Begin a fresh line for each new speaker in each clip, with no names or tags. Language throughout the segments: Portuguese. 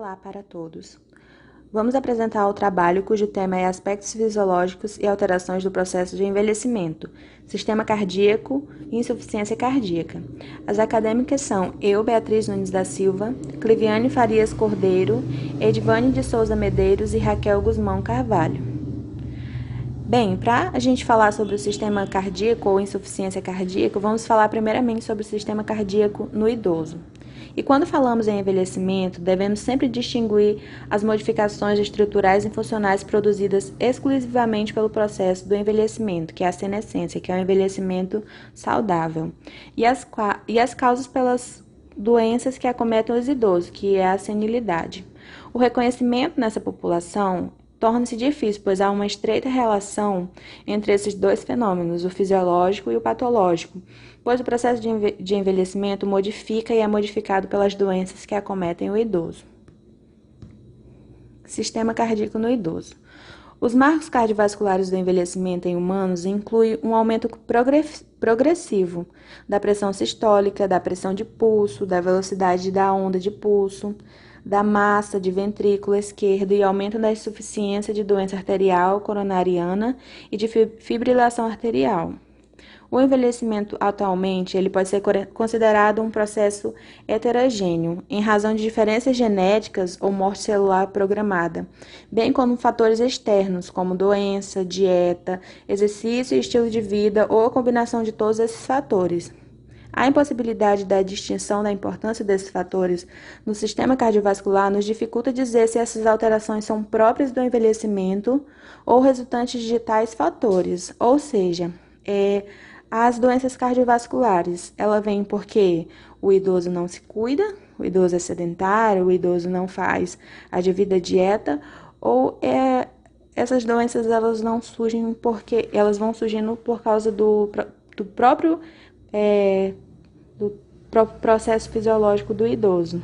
Olá para todos. Vamos apresentar o trabalho cujo tema é Aspectos fisiológicos e alterações do processo de envelhecimento, sistema cardíaco e insuficiência cardíaca. As acadêmicas são eu, Beatriz Nunes da Silva, Cliviane Farias Cordeiro, Edivane de Souza Medeiros e Raquel Guzmão Carvalho. Bem, para a gente falar sobre o sistema cardíaco ou insuficiência cardíaca, vamos falar primeiramente sobre o sistema cardíaco no idoso. E quando falamos em envelhecimento, devemos sempre distinguir as modificações estruturais e funcionais produzidas exclusivamente pelo processo do envelhecimento, que é a senescência, que é o envelhecimento saudável, e as causas pelas doenças que acometem os idosos, que é a senilidade. O reconhecimento nessa população torna-se difícil, pois há uma estreita relação entre esses dois fenômenos, o fisiológico e o patológico, pois o processo de envelhecimento modifica e é modificado pelas doenças que acometem o idoso. Sistema cardíaco no idoso. Os marcos cardiovasculares do envelhecimento em humanos incluem um aumento progressivo da pressão sistólica, da pressão de pulso, da velocidade da onda de pulso, da massa de ventrículo esquerdo e aumento da insuficiência de doença arterial coronariana e de fibrilação arterial. O envelhecimento atualmente ele pode ser considerado um processo heterogêneo, em razão de diferenças genéticas ou morte celular programada, bem como fatores externos, como doença, dieta, exercício e estilo de vida ou a combinação de todos esses fatores. A impossibilidade da distinção da importância desses fatores no sistema cardiovascular nos dificulta dizer se essas alterações são próprias do envelhecimento ou resultantes de tais fatores, ou seja, as doenças cardiovasculares, ela vem porque o idoso não se cuida, o idoso é sedentário, o idoso não faz a devida dieta, ou essas doenças elas não surgem porque elas vão surgindo por causa do próprio processo fisiológico do idoso.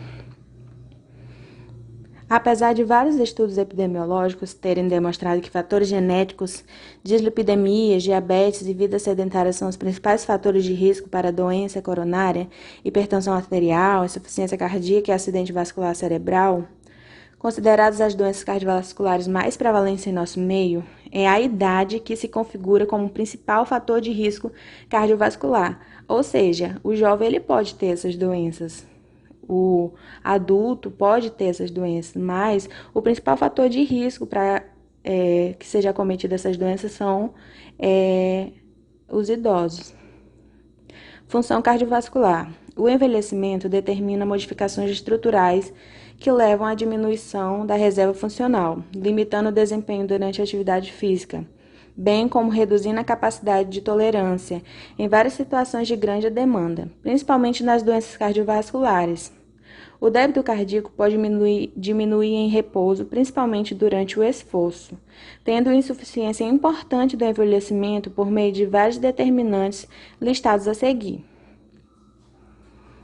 Apesar de vários estudos epidemiológicos terem demonstrado que fatores genéticos, dislipidemias, diabetes e vida sedentária são os principais fatores de risco para a doença coronária, hipertensão arterial, insuficiência cardíaca e acidente vascular cerebral, consideradas as doenças cardiovasculares mais prevalentes em nosso meio, é a idade que se configura como o principal fator de risco cardiovascular. Ou seja, o jovem ele pode ter essas doenças, o adulto pode ter essas doenças, mas o principal fator de risco para que seja acometido essas doenças são os idosos. Função cardiovascular. O envelhecimento determina modificações estruturais que levam à diminuição da reserva funcional, limitando o desempenho durante a atividade física, bem como reduzindo a capacidade de tolerância em várias situações de grande demanda, principalmente nas doenças cardiovasculares. O débito cardíaco pode diminuir em repouso, principalmente durante o esforço, tendo insuficiência importante do envelhecimento por meio de vários determinantes listados a seguir,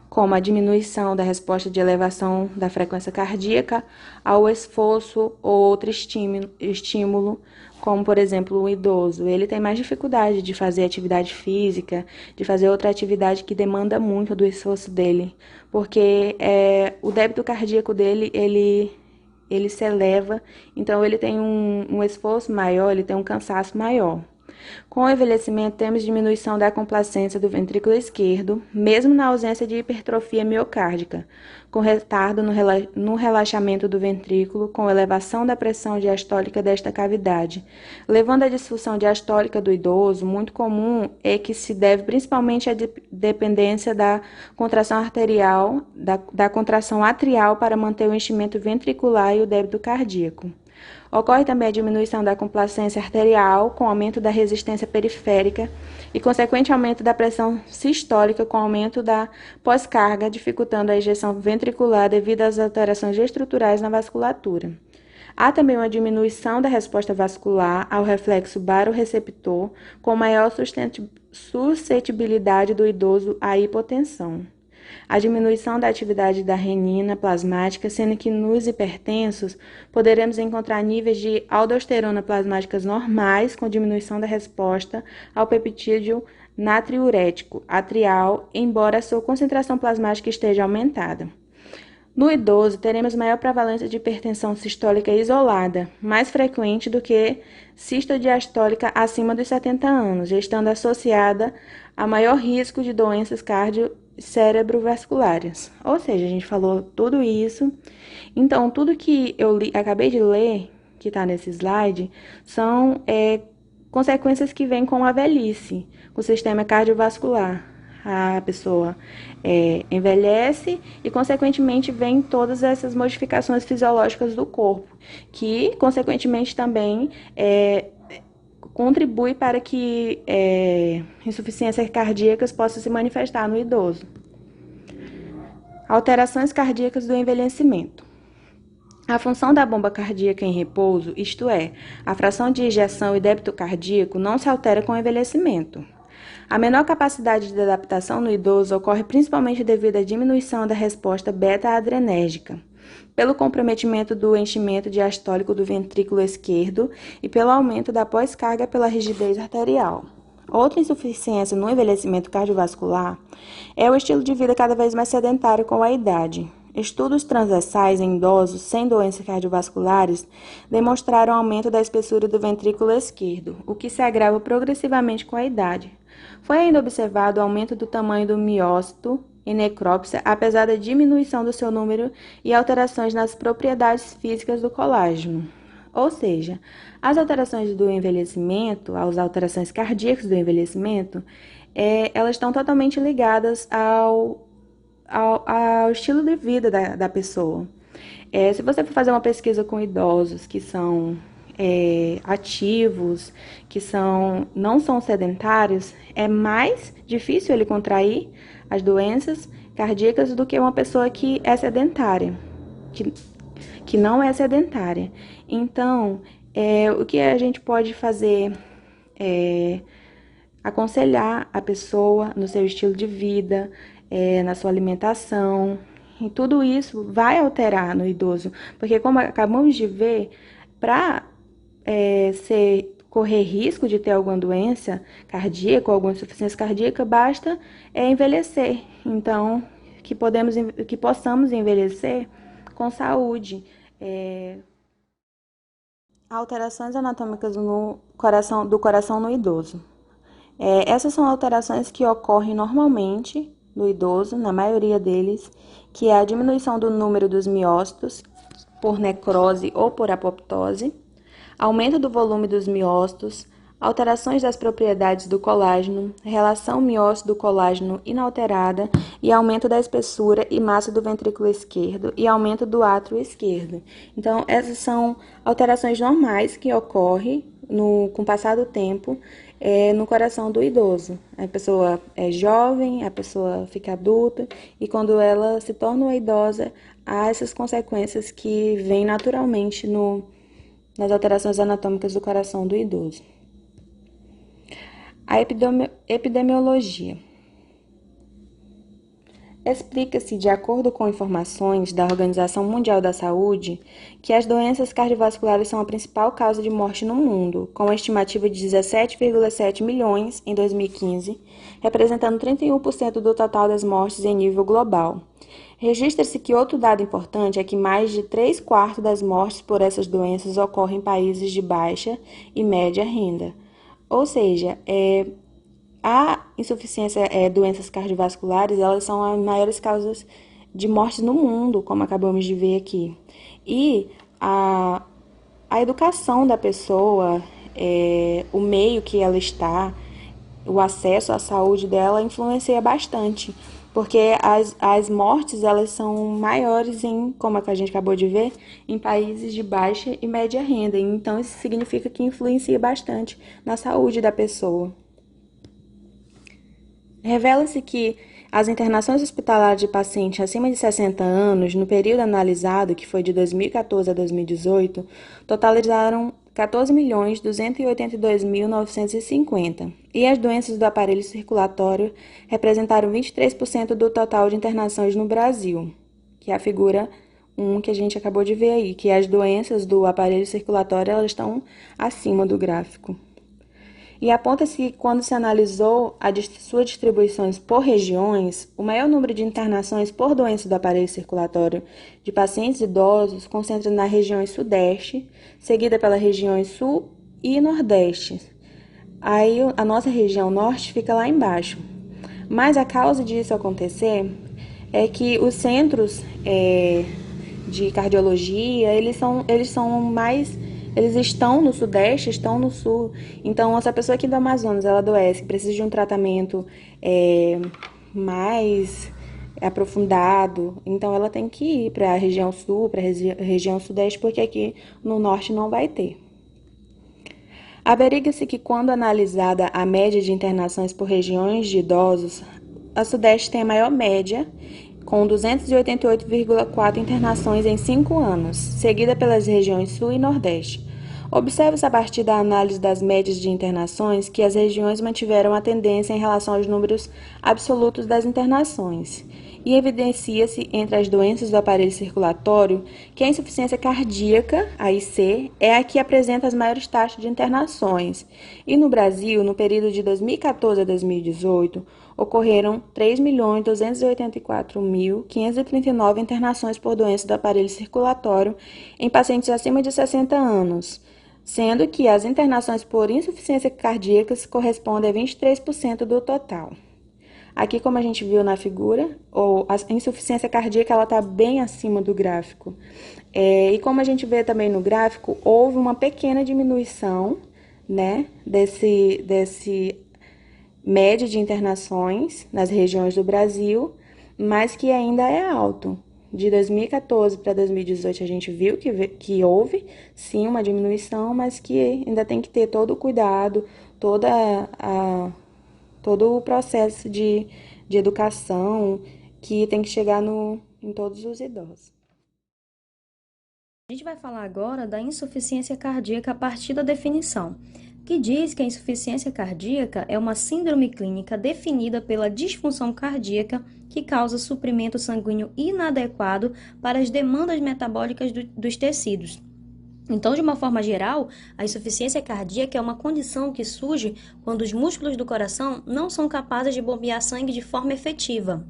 como a diminuição da resposta de elevação da frequência cardíaca ao esforço ou outro estímulo, como, por exemplo, o idoso. Ele tem mais dificuldade de fazer atividade física, de fazer outra atividade que demanda muito do esforço dele, porque o débito cardíaco dele, ele se eleva, então ele tem um esforço maior, ele tem um cansaço maior. Com o envelhecimento, temos diminuição da complacência do ventrículo esquerdo, mesmo na ausência de hipertrofia miocárdica, com retardo no relaxamento do ventrículo, com elevação da pressão diastólica desta cavidade, levando à disfunção diastólica do idoso. Muito comum é que se deve principalmente à dependência da contração arterial, da contração atrial para manter o enchimento ventricular e o débito cardíaco. Ocorre também a diminuição da complacência arterial com aumento da resistência periférica e consequente aumento da pressão sistólica com aumento da pós-carga, dificultando a ejeção ventricular devido às alterações estruturais na vasculatura. Há também uma diminuição da resposta vascular ao reflexo baroreceptor, com maior suscetibilidade do idoso à hipotensão. A diminuição da atividade da renina plasmática, sendo que nos hipertensos poderemos encontrar níveis de aldosterona plasmáticas normais, com diminuição da resposta ao peptídeo natriurético atrial, embora a sua concentração plasmática esteja aumentada. No idoso, teremos maior prevalência de hipertensão sistólica isolada, mais frequente do que sistodiastólica acima dos 70 anos, estando associada a maior risco de doenças cardio-cerebrovasculares. Ou seja, a gente falou tudo isso. Então, tudo que eu acabei de ler, que está nesse slide, são consequências que vêm com a velhice, com o sistema cardiovascular. A pessoa envelhece e, consequentemente, vem todas essas modificações fisiológicas do corpo, que, consequentemente, também contribui para que insuficiências cardíacas possam se manifestar no idoso. Alterações cardíacas do envelhecimento. A função da bomba cardíaca em repouso, isto é, a fração de ejeção e débito cardíaco, não se altera com o envelhecimento. A menor capacidade de adaptação no idoso ocorre principalmente devido à diminuição da resposta beta-adrenérgica, pelo comprometimento do enchimento diastólico do ventrículo esquerdo e pelo aumento da pós-carga pela rigidez arterial. Outra insuficiência no envelhecimento cardiovascular é o estilo de vida cada vez mais sedentário com a idade. Estudos transversais em idosos sem doenças cardiovasculares demonstraram aumento da espessura do ventrículo esquerdo, o que se agrava progressivamente com a idade. Foi ainda observado o aumento do tamanho do miócito em necrópsia, apesar da diminuição do seu número e alterações nas propriedades físicas do colágeno. Ou seja, as alterações do envelhecimento, as alterações cardíacas do envelhecimento, elas estão totalmente ligadas ao estilo de vida da pessoa. Se você for fazer uma pesquisa com idosos que são ativos, que não são sedentários, é mais difícil ele contrair as doenças cardíacas do que uma pessoa que é sedentária, que não é sedentária. Então, o que a gente pode fazer é aconselhar a pessoa no seu estilo de vida, na sua alimentação, e tudo isso vai alterar no idoso, porque como acabamos de ver, para correr risco de ter alguma doença cardíaca ou alguma insuficiência cardíaca, basta envelhecer. Então, que possamos envelhecer com saúde. Alterações anatômicas do coração no idoso. Essas são alterações que ocorrem normalmente no idoso, na maioria deles, que é a diminuição do número dos miócitos por necrose ou por apoptose, aumento do volume dos miócitos, alterações das propriedades do colágeno, relação miócito do colágeno inalterada e aumento da espessura e massa do ventrículo esquerdo e aumento do átrio esquerdo. Então, essas são alterações normais que ocorrem com o passar do tempo no coração do idoso. A pessoa é jovem, a pessoa fica adulta e quando ela se torna uma idosa, há essas consequências que vêm naturalmente nas alterações anatômicas do coração do idoso. A epidemiologia. Explica-se, de acordo com informações da Organização Mundial da Saúde, que as doenças cardiovasculares são a principal causa de morte no mundo, com a estimativa de 17,7 milhões em 2015, representando 31% do total das mortes em nível global. Registra-se que outro dado importante é que mais de 3/4 das mortes por essas doenças ocorrem em países de baixa e média renda. Ou seja, a insuficiência, doenças cardiovasculares, elas são as maiores causas de mortes no mundo, como acabamos de ver aqui. E a educação da pessoa, o meio que ela está, o acesso à saúde dela influencia bastante, porque as mortes, elas são maiores como a gente acabou de ver, em países de baixa e média renda. Então, isso significa que influencia bastante na saúde da pessoa. Revela-se que as internações hospitalares de pacientes acima de 60 anos, no período analisado, que foi de 2014 a 2018, totalizaram 14.282.950, e as doenças do aparelho circulatório representaram 23% do total de internações no Brasil, que é a figura 1 que a gente acabou de ver aí, que as doenças do aparelho circulatório elas estão acima do gráfico. E aponta-se que, quando se analisou sua distribuição por regiões, o maior número de internações por doença do aparelho circulatório de pacientes idosos concentra nas regiões Sudeste, seguida pelas regiões Sul e Nordeste. Aí a nossa região Norte fica lá embaixo. Mas a causa disso acontecer é que os centros de cardiologia, eles estão no Sudeste, estão no Sul. Então, se a pessoa aqui do Amazonas, ela adoece, precisa de um tratamento mais aprofundado, então ela tem que ir para a região Sul, para a região Sudeste, porque aqui no Norte não vai ter. Averigua-se que, quando analisada a média de internações por regiões de idosos, a Sudeste tem a maior média, com 288,4 internações em 5 anos, seguida pelas regiões Sul e Nordeste. Observa-se a partir da análise das médias de internações que as regiões mantiveram a tendência em relação aos números absolutos das internações, e evidencia-se entre as doenças do aparelho circulatório que a insuficiência cardíaca, a IC, é a que apresenta as maiores taxas de internações. E no Brasil, no período de 2014 a 2018, ocorreram 3.284.539 internações por doença do aparelho circulatório em pacientes acima de 60 anos, sendo que as internações por insuficiência cardíaca correspondem a 23% do total. Aqui, como a gente viu na figura, a insuficiência cardíaca está bem acima do gráfico. E como a gente vê também no gráfico, houve uma pequena diminuição, né, desse média de internações nas regiões do Brasil, mas que ainda é alto. De 2014 para 2018, a gente viu que houve, sim, uma diminuição, mas que ainda tem que ter todo o cuidado, todo o processo de educação que tem que chegar em todos os idosos.
A gente vai falar agora da insuficiência cardíaca a partir da definição, que diz que a insuficiência cardíaca é uma síndrome clínica definida pela disfunção cardíaca que causa suprimento sanguíneo inadequado para as demandas metabólicas dos tecidos. Então, de uma forma geral, a insuficiência cardíaca é uma condição que surge quando os músculos do coração não são capazes de bombear sangue de forma efetiva.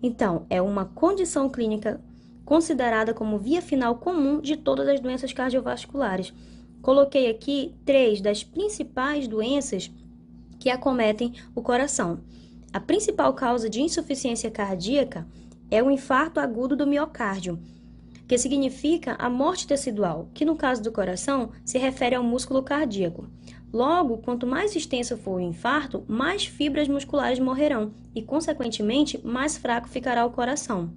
Então, é uma condição clínica considerada como via final comum de todas as doenças cardiovasculares. Coloquei aqui 3 das principais doenças que acometem o coração. A principal causa de insuficiência cardíaca é o infarto agudo do miocárdio, que significa a morte tecidual, que no caso do coração se refere ao músculo cardíaco. Logo, quanto mais extenso for o infarto, mais fibras musculares morrerão e, consequentemente, mais fraco ficará o coração.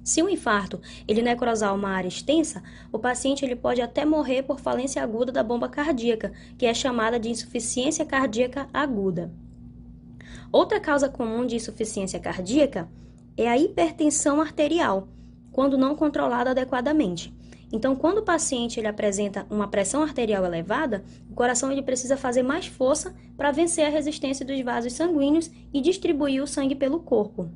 Se o infarto ele necrosar uma área extensa, o paciente ele pode até morrer por falência aguda da bomba cardíaca, que é chamada de insuficiência cardíaca aguda. Outra causa comum de insuficiência cardíaca é a hipertensão arterial, quando não controlada adequadamente. Então, quando o paciente ele apresenta uma pressão arterial elevada, o coração ele precisa fazer mais força para vencer a resistência dos vasos sanguíneos e distribuir o sangue pelo corpo.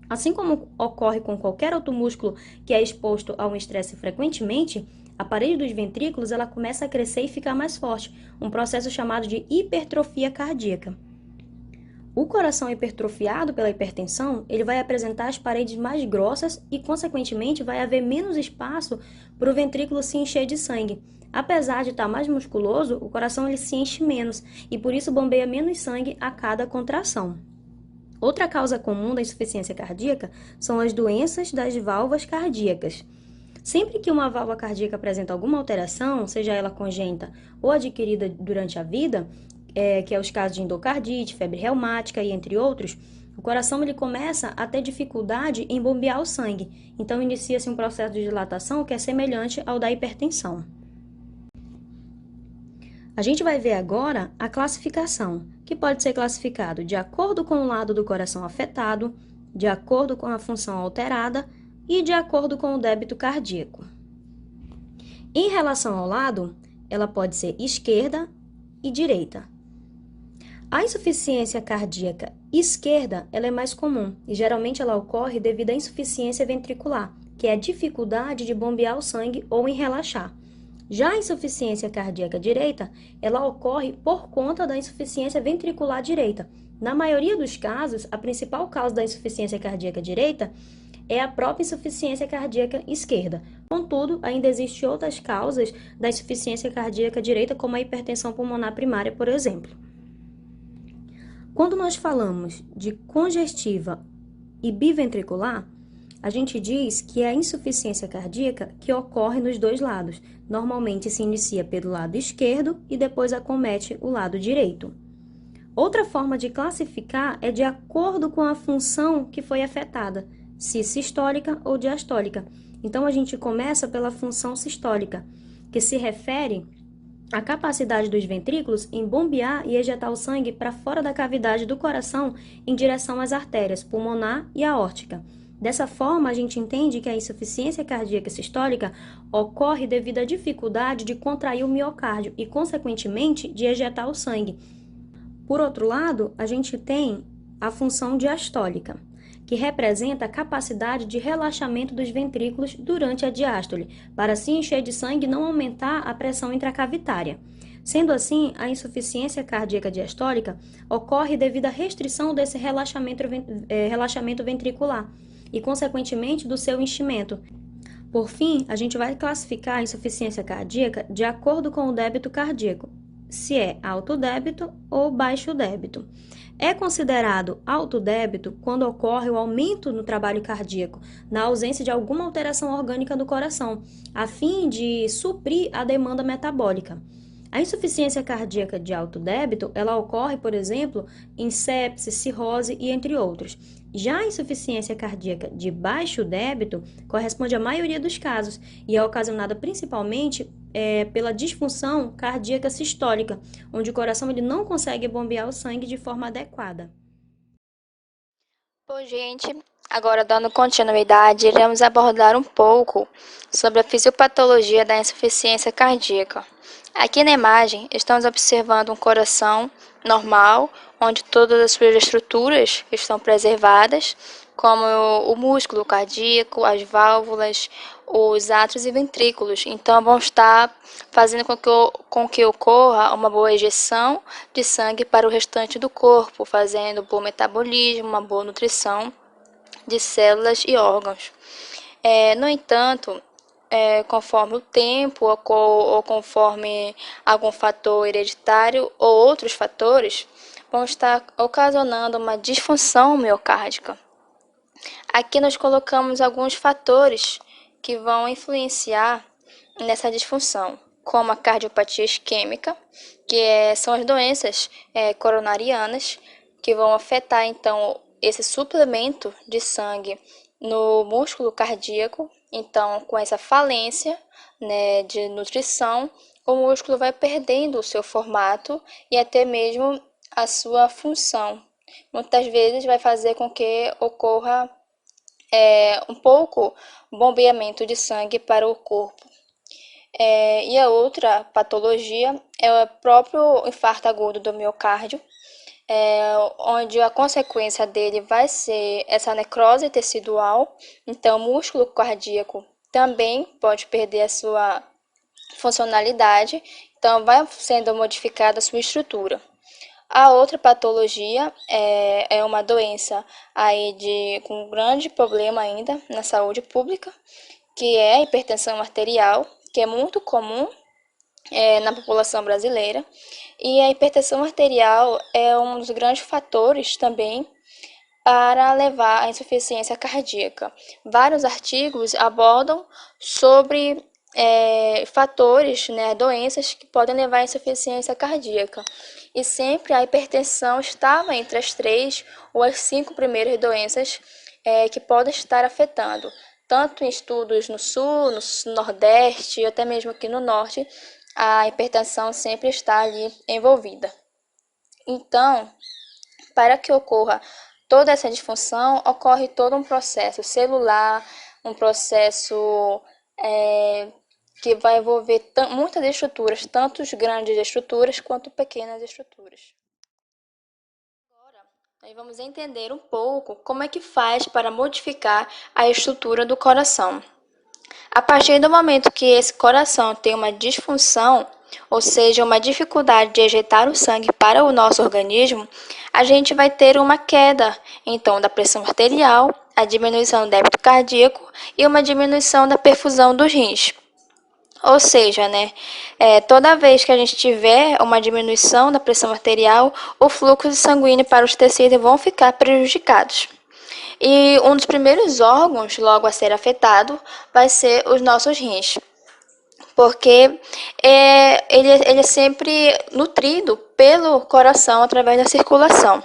Assim como ocorre com qualquer outro músculo que é exposto a um estresse frequentemente, a parede dos ventrículos ela começa a crescer e ficar mais forte, um processo chamado de hipertrofia cardíaca. O coração hipertrofiado pela hipertensão, ele vai apresentar as paredes mais grossas e, consequentemente, vai haver menos espaço para o ventrículo se encher de sangue. Apesar de estar mais musculoso, o coração ele se enche menos e, por isso, bombeia menos sangue a cada contração. Outra causa comum da insuficiência cardíaca são as doenças das válvulas cardíacas. Sempre que uma válvula cardíaca apresenta alguma alteração, seja ela congênita ou adquirida durante a vida, que é os casos de endocardite, febre reumática e entre outros, o coração ele começa a ter dificuldade em bombear o sangue. Então, inicia-se um processo de dilatação que é semelhante ao da hipertensão. A gente vai ver agora a classificação, que pode ser classificado de acordo com o lado do coração afetado, de acordo com a função alterada e de acordo com o débito cardíaco. Em relação ao lado, ela pode ser esquerda e direita. A insuficiência cardíaca esquerda ela é mais comum e geralmente ela ocorre devido à insuficiência ventricular, que é a dificuldade de bombear o sangue ou em relaxar. Já a insuficiência cardíaca direita, ela ocorre por conta da insuficiência ventricular direita. Na maioria dos casos, a principal causa da insuficiência cardíaca direita é a própria insuficiência cardíaca esquerda. Contudo, ainda existem outras causas da insuficiência cardíaca direita, como a hipertensão pulmonar primária, por exemplo. Quando nós falamos de congestiva e biventricular, a gente diz que é a insuficiência cardíaca que ocorre nos dois lados. Normalmente se inicia pelo lado esquerdo e depois acomete o lado direito. Outra forma de classificar é de acordo com a função que foi afetada, se sistólica ou diastólica. Então a gente começa pela função sistólica, que se refere à capacidade dos ventrículos em bombear e ejetar o sangue para fora da cavidade do coração em direção às artérias pulmonar e aórtica. Dessa forma, a gente entende que a insuficiência cardíaca sistólica ocorre devido à dificuldade de contrair o miocárdio e, consequentemente, de ejetar o sangue. Por outro lado, a gente tem a função diastólica, que representa a capacidade de relaxamento dos ventrículos durante a diástole, para se encher de sangue e não aumentar a pressão intracavitária. Sendo assim, a insuficiência cardíaca diastólica ocorre devido à restrição desse relaxamento ventricular e, consequentemente, do seu enchimento. Por fim, a gente vai classificar a insuficiência cardíaca de acordo com o débito cardíaco, se é alto débito ou baixo débito. É considerado alto débito quando ocorre o aumento no trabalho cardíaco, na ausência de alguma alteração orgânica do coração, a fim de suprir a demanda metabólica. A insuficiência cardíaca de alto débito, ela ocorre, por exemplo, em sepse, cirrose e entre outros. Já a insuficiência cardíaca de baixo débito corresponde à maioria dos casos e é ocasionada principalmente pela disfunção cardíaca sistólica, onde o coração ele não consegue bombear o sangue de forma adequada.
Bom, gente, agora dando continuidade, iremos abordar um pouco sobre a fisiopatologia da insuficiência cardíaca. Aqui na imagem, estamos observando um coração normal, onde todas as suas estruturas estão preservadas, como o músculo cardíaco, as válvulas, os átrios e ventrículos. Então, vão estar fazendo com que ocorra uma boa ejeção de sangue para o restante do corpo, fazendo bom metabolismo, uma boa nutrição de células e órgãos. No entanto, conforme o tempo ou conforme algum fator hereditário ou outros fatores, vão estar ocasionando uma disfunção miocárdica. Aqui nós colocamos alguns fatores que vão influenciar nessa disfunção, como a cardiopatia isquêmica, que são as doenças coronarianas, que vão afetar então esse suplemento de sangue no músculo cardíaco. Então, com essa falência, né, de nutrição, o músculo vai perdendo o seu formato e até mesmo a sua função. Muitas vezes vai fazer com que ocorra um pouco bombeamento de sangue para o corpo. E a outra patologia é o próprio infarto agudo do miocárdio, onde a consequência dele vai ser essa necrose tecidual. Então, o músculo cardíaco também pode perder a sua funcionalidade, então vai sendo modificada a sua estrutura. A outra patologia é uma doença aí com um grande problema ainda na saúde pública, que é a hipertensão arterial, que é muito comum na população brasileira. E a hipertensão arterial é um dos grandes fatores também para levar à insuficiência cardíaca. Vários artigos abordam sobre fatores, né, doenças que podem levar à insuficiência cardíaca. E sempre a hipertensão estava entre as 3 ou as 5 primeiras doenças que podem estar afetando. Tanto em estudos no sul, no nordeste e até mesmo aqui no norte, a hipertensão sempre está ali envolvida. Então, para que ocorra toda essa disfunção, ocorre todo um processo celular, um processo que vai envolver muitas estruturas, tanto grandes estruturas quanto pequenas estruturas. Agora, nós vamos entender um pouco como é que faz para modificar a estrutura do coração. A partir do momento que esse coração tem uma disfunção, ou seja, uma dificuldade de ejetar o sangue para o nosso organismo, a gente vai ter uma queda, então, da pressão arterial, a diminuição do débito cardíaco e uma diminuição da perfusão dos rins. Ou seja, toda vez que a gente tiver uma diminuição da pressão arterial, o fluxo sanguíneo para os tecidos vão ficar prejudicados. E um dos primeiros órgãos logo a ser afetado vai ser os nossos rins, porque ele é sempre nutrido pelo coração através da circulação.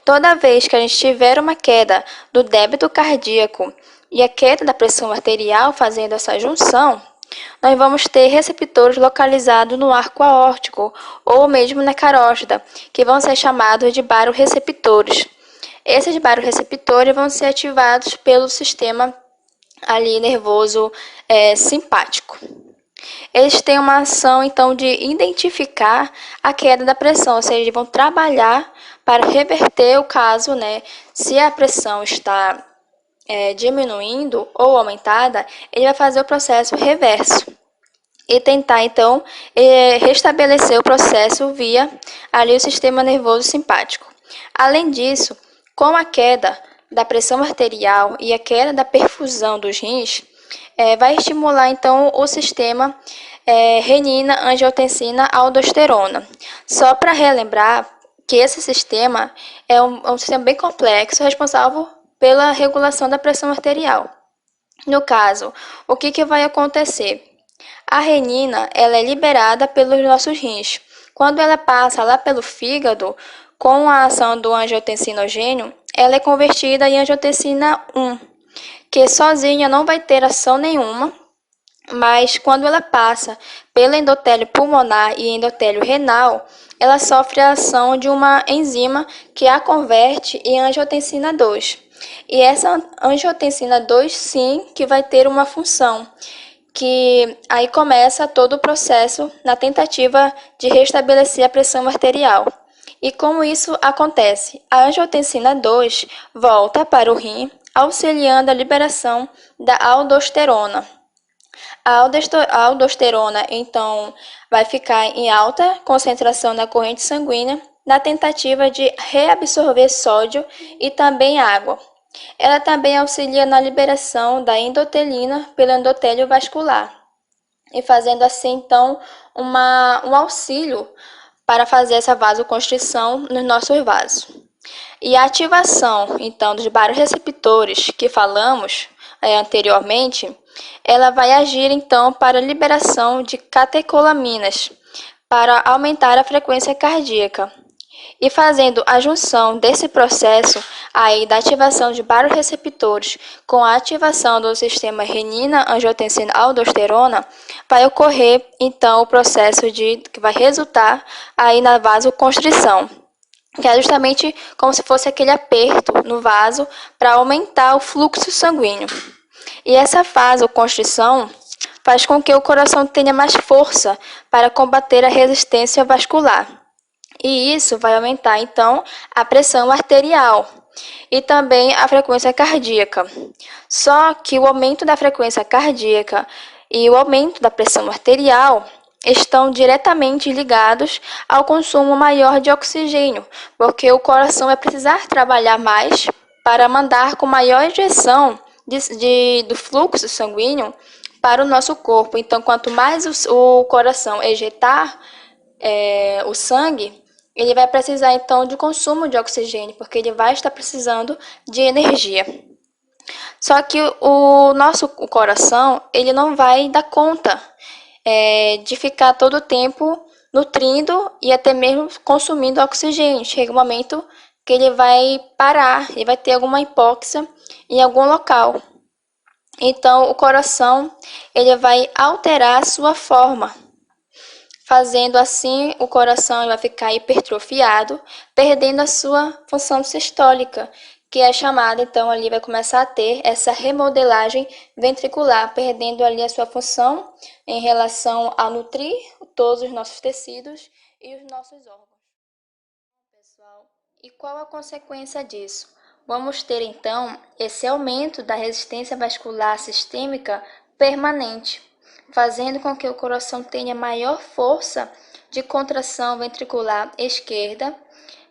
Toda vez que a gente tiver uma queda do débito cardíaco e a queda da pressão arterial fazendo essa junção, nós vamos ter receptores localizados no arco aórtico ou mesmo na carótida, que vão ser chamados de baroreceptores. Esses baroreceptores vão ser ativados pelo sistema ali nervoso simpático. Eles têm uma ação, então, de identificar a queda da pressão, ou seja, eles vão trabalhar para reverter o caso, se a pressão está diminuindo ou aumentada, ele vai fazer o processo reverso e tentar, então, restabelecer o processo via ali o sistema nervoso simpático. Além disso, com a queda da pressão arterial e a queda da perfusão dos rins, vai estimular, então, o sistema renina, angiotensina, aldosterona. Só para relembrar que esse sistema é um sistema bem complexo, responsável pela regulação da pressão arterial. No caso, o que vai acontecer? A renina ela é liberada pelos nossos rins. Quando ela passa lá pelo fígado, com a ação do angiotensinogênio, ela é convertida em angiotensina 1, que sozinha não vai ter ação nenhuma, mas quando ela passa pelo endotélio pulmonar e endotélio renal, ela sofre a ação de uma enzima que a converte em angiotensina 2. E essa angiotensina 2, sim, que vai ter uma função, que aí começa todo o processo na tentativa de restabelecer a pressão arterial. E como isso acontece? A angiotensina 2 volta para o rim, auxiliando a liberação da aldosterona. A aldosterona, então, vai ficar em alta concentração na corrente sanguínea, na tentativa de reabsorver sódio e também água. Ela também auxilia na liberação da endotelina pelo endotélio vascular, e fazendo assim, então, um auxílio para fazer essa vasoconstrição nos nossos vasos. E a ativação, então, dos baroreceptores que falamos anteriormente, ela vai agir, então, para a liberação de catecolaminas, para aumentar a frequência cardíaca. E fazendo a junção desse processo aí da ativação de baroreceptores com a ativação do sistema renina-angiotensina-aldosterona, vai ocorrer então o processo que vai resultar aí na vasoconstrição, que é justamente como se fosse aquele aperto no vaso para aumentar o fluxo sanguíneo. E essa vasoconstrição faz com que o coração tenha mais força para combater a resistência vascular. E isso vai aumentar, então, a pressão arterial e também a frequência cardíaca. Só que o aumento da frequência cardíaca e o aumento da pressão arterial estão diretamente ligados ao consumo maior de oxigênio, porque o coração vai precisar trabalhar mais para mandar com maior injeção do fluxo sanguíneo para o nosso corpo. Então, quanto mais o coração ejetar o sangue, ele vai precisar, então, de consumo de oxigênio, porque ele vai estar precisando de energia. Só que o coração, ele não vai dar conta de ficar todo o tempo nutrindo e até mesmo consumindo oxigênio. Chega um momento que ele vai parar, ele vai ter alguma hipóxia em algum local. Então, o coração, ele vai alterar a sua forma. Fazendo assim, o coração vai ficar hipertrofiado, perdendo a sua função sistólica, que é chamada, então, ali vai começar a ter essa remodelagem ventricular, perdendo ali a sua função em relação a nutrir todos os nossos tecidos e os nossos órgãos. Pessoal, e qual a consequência disso? vamos ter então esse aumento da resistência vascular sistêmica permanente, fazendo com que o coração tenha maior força de contração ventricular esquerda.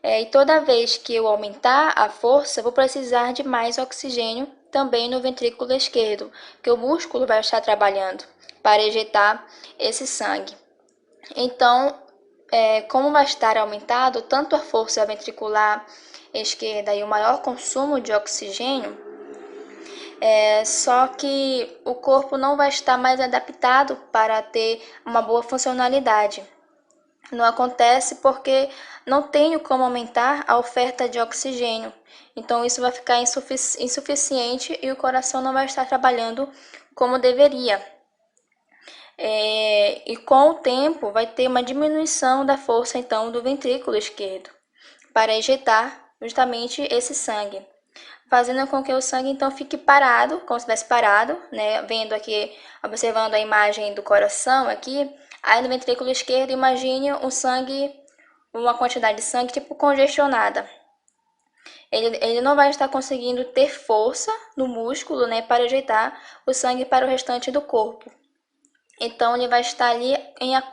E toda vez que eu aumentar a força, vou precisar de mais oxigênio também no ventrículo esquerdo, que o músculo vai estar trabalhando para ejetar esse sangue. Então, como vai estar aumentado tanto a força ventricular esquerda e o maior consumo de oxigênio, só que o corpo não vai estar mais adaptado para ter uma boa funcionalidade. Não acontece porque não tenho como aumentar a oferta de oxigênio. Então, isso vai ficar insuficiente e o coração não vai estar trabalhando como deveria. E com o tempo vai ter uma diminuição da força então do ventrículo esquerdo para ejetar justamente esse sangue, fazendo com que o sangue então fique parado, como se estivesse parado, né? Vendo aqui, observando a imagem do coração aqui, aí no ventrículo esquerdo imagine um sangue, uma quantidade de sangue tipo congestionada. Ele não vai estar conseguindo ter força no músculo, né, para ejeitar o sangue para o restante do corpo. Então, ele vai estar ali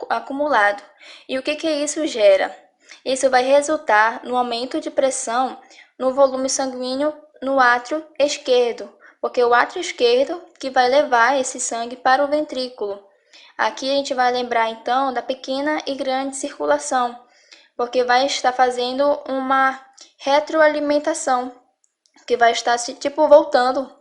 acumulado. E o que isso gera? Isso vai resultar no aumento de pressão no volume sanguíneo no átrio esquerdo, porque o átrio esquerdo que vai levar esse sangue para o ventrículo. Aqui a gente vai lembrar, então, da pequena e grande circulação, porque vai estar fazendo uma retroalimentação, que vai estar tipo voltando.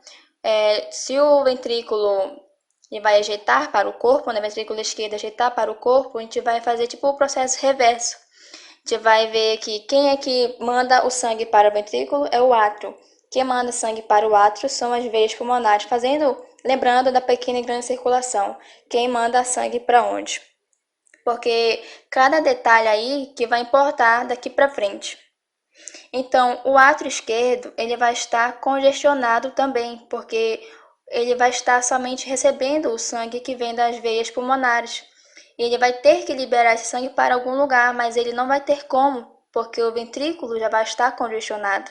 Se o ventrículo ele vai ejetar para o corpo, né? Ventrículo esquerdo ejetar para o corpo, a gente vai fazer tipo o processo reverso. A gente vai ver que quem é que manda o sangue para o ventrículo é o átrio. Quem manda sangue para o átrio são as veias pulmonares, lembrando da pequena e grande circulação. Quem manda sangue para onde? Porque cada detalhe aí que vai importar daqui para frente. Então, o átrio esquerdo ele vai estar congestionado também, porque ele vai estar somente recebendo o sangue que vem das veias pulmonares. E ele vai ter que liberar esse sangue para algum lugar, mas ele não vai ter como, porque o ventrículo já vai estar congestionado.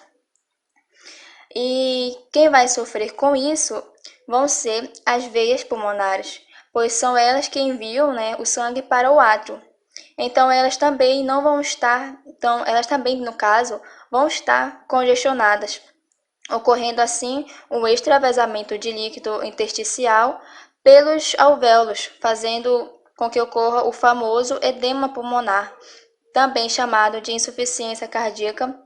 E quem vai sofrer com isso vão ser as veias pulmonares, pois são elas que enviam, né, o sangue para o átrio. Então elas também não vão estar, elas também, no caso, vão estar congestionadas, ocorrendo assim um extravasamento de líquido intersticial pelos alvéolos, fazendo com que ocorra o famoso edema pulmonar, também chamado de insuficiência cardíaca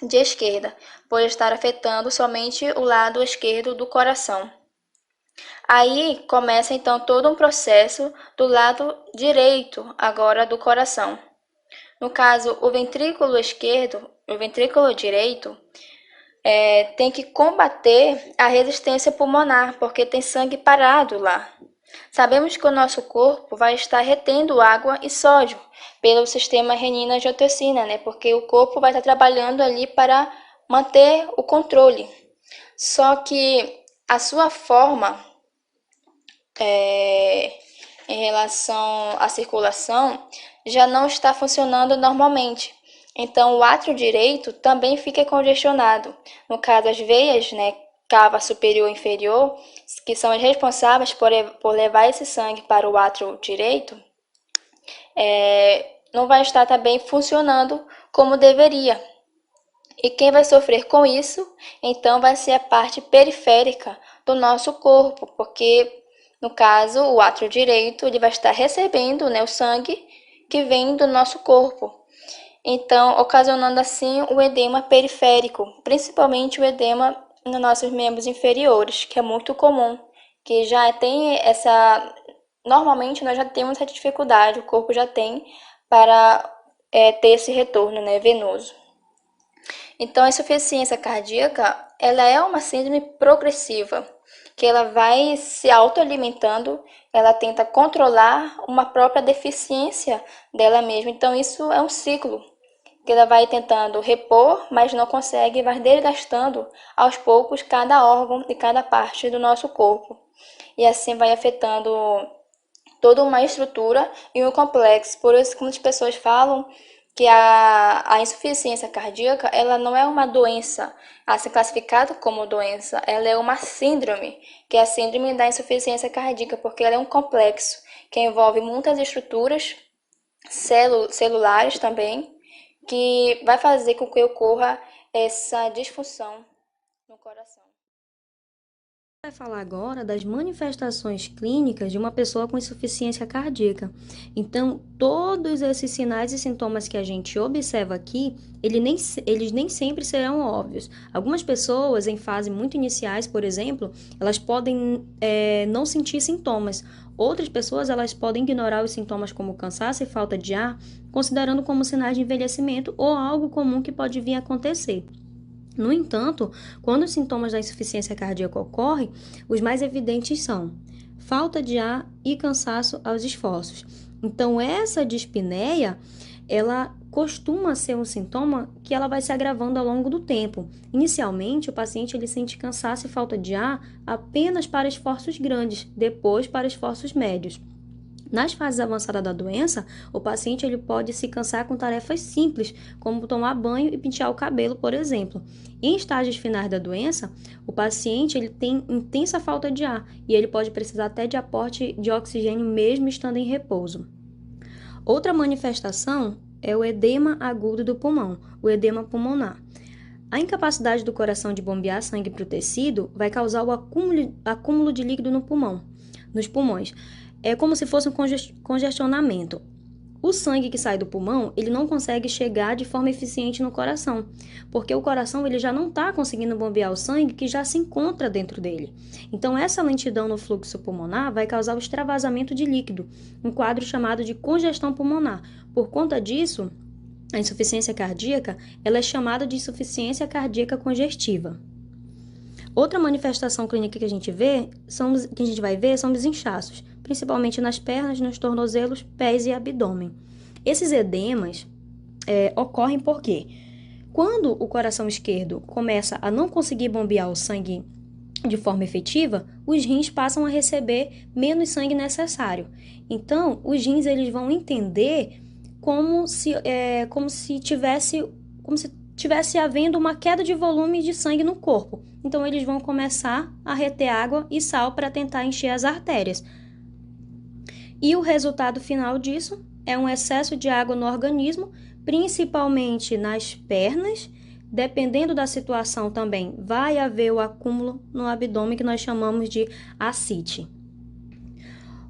de esquerda, por estar afetando somente o lado esquerdo do coração. Aí começa então todo um processo do lado direito agora do coração. No caso, o ventrículo esquerdo, o ventrículo direito, tem que combater a resistência pulmonar, porque tem sangue parado lá. Sabemos que o nosso corpo vai estar retendo água e sódio pelo sistema renina-angiotensina, né? Porque o corpo vai estar trabalhando ali para manter o controle. Só que a sua forma em relação à circulação já não está funcionando normalmente. Então, o átrio direito também fica congestionado. No caso, as veias, né, cava superior e inferior, que são as responsáveis por levar esse sangue para o átrio direito, não vai estar também funcionando como deveria. E quem vai sofrer com isso, então, vai ser a parte periférica do nosso corpo, porque, no caso, o átrio direito ele vai estar recebendo, né, o sangue que vem do nosso corpo. Então, ocasionando assim o edema periférico, principalmente o edema nos nossos membros inferiores, que é muito comum, que já tem essa... Normalmente nós já temos essa dificuldade, o corpo já tem para ter esse retorno, né, venoso. Então, a insuficiência cardíaca, ela é uma síndrome progressiva, que ela vai se autoalimentando, ela tenta controlar uma própria deficiência dela mesma. Então, isso é um ciclo, que ela vai tentando repor, mas não consegue, vai desgastando aos poucos cada órgão e cada parte do nosso corpo. E assim vai afetando toda uma estrutura e um complexo. Por isso, como as pessoas falam, que a insuficiência cardíaca, ela não é uma doença a ser classificada como doença, ela é uma síndrome, que é a síndrome da insuficiência cardíaca, porque ela é um complexo que envolve muitas estruturas celulares também, que vai fazer com que ocorra essa disfunção no coração.
Vai falar agora das manifestações clínicas de uma pessoa com insuficiência cardíaca. Então, todos esses sinais e sintomas que a gente observa aqui, eles nem sempre serão óbvios. Algumas pessoas, em fase muito iniciais, por exemplo, elas podem não sentir sintomas. Outras pessoas, elas podem ignorar os sintomas como cansaço e falta de ar, considerando como sinais de envelhecimento ou algo comum que pode vir a acontecer. No entanto, quando os sintomas da insuficiência cardíaca ocorrem, os mais evidentes são falta de ar e cansaço aos esforços. Então, essa dispneia, ela costuma ser um sintoma que ela vai se agravando ao longo do tempo. Inicialmente, o paciente ele sente cansaço e falta de ar apenas para esforços grandes, depois para esforços médios. Nas fases avançadas da doença, o paciente ele pode se cansar com tarefas simples, como tomar banho e pentear o cabelo, por exemplo. Em estágios finais da doença, o paciente ele tem intensa falta de ar e ele pode precisar até de aporte de oxigênio mesmo estando em repouso. Outra manifestação é o edema agudo do pulmão, o edema pulmonar. A incapacidade do coração de bombear sangue para o tecido vai causar o acúmulo de líquido nos pulmões. É como se fosse um congestionamento. O sangue que sai do pulmão, ele não consegue chegar de forma eficiente no coração, porque o coração ele já não está conseguindo bombear o sangue que já se encontra dentro dele. Então, essa lentidão no fluxo pulmonar vai causar o extravasamento de líquido, um quadro chamado de congestão pulmonar. Por conta disso, a insuficiência cardíaca ela é chamada de insuficiência cardíaca congestiva. Outra manifestação clínica que a gente vai ver são os inchaços, principalmente nas pernas, nos tornozelos, pés e abdômen. Esses edemas ocorrem porque quando o coração esquerdo começa a não conseguir bombear o sangue de forma efetiva, os rins passam a receber menos sangue necessário. Então, os rins eles vão entender como se tivesse havendo uma queda de volume de sangue no corpo. Então, eles vão começar a reter água e sal para tentar encher as artérias. E o resultado final disso é um excesso de água no organismo, principalmente nas pernas. Dependendo da situação também, vai haver o acúmulo no abdômen que nós chamamos de ascite.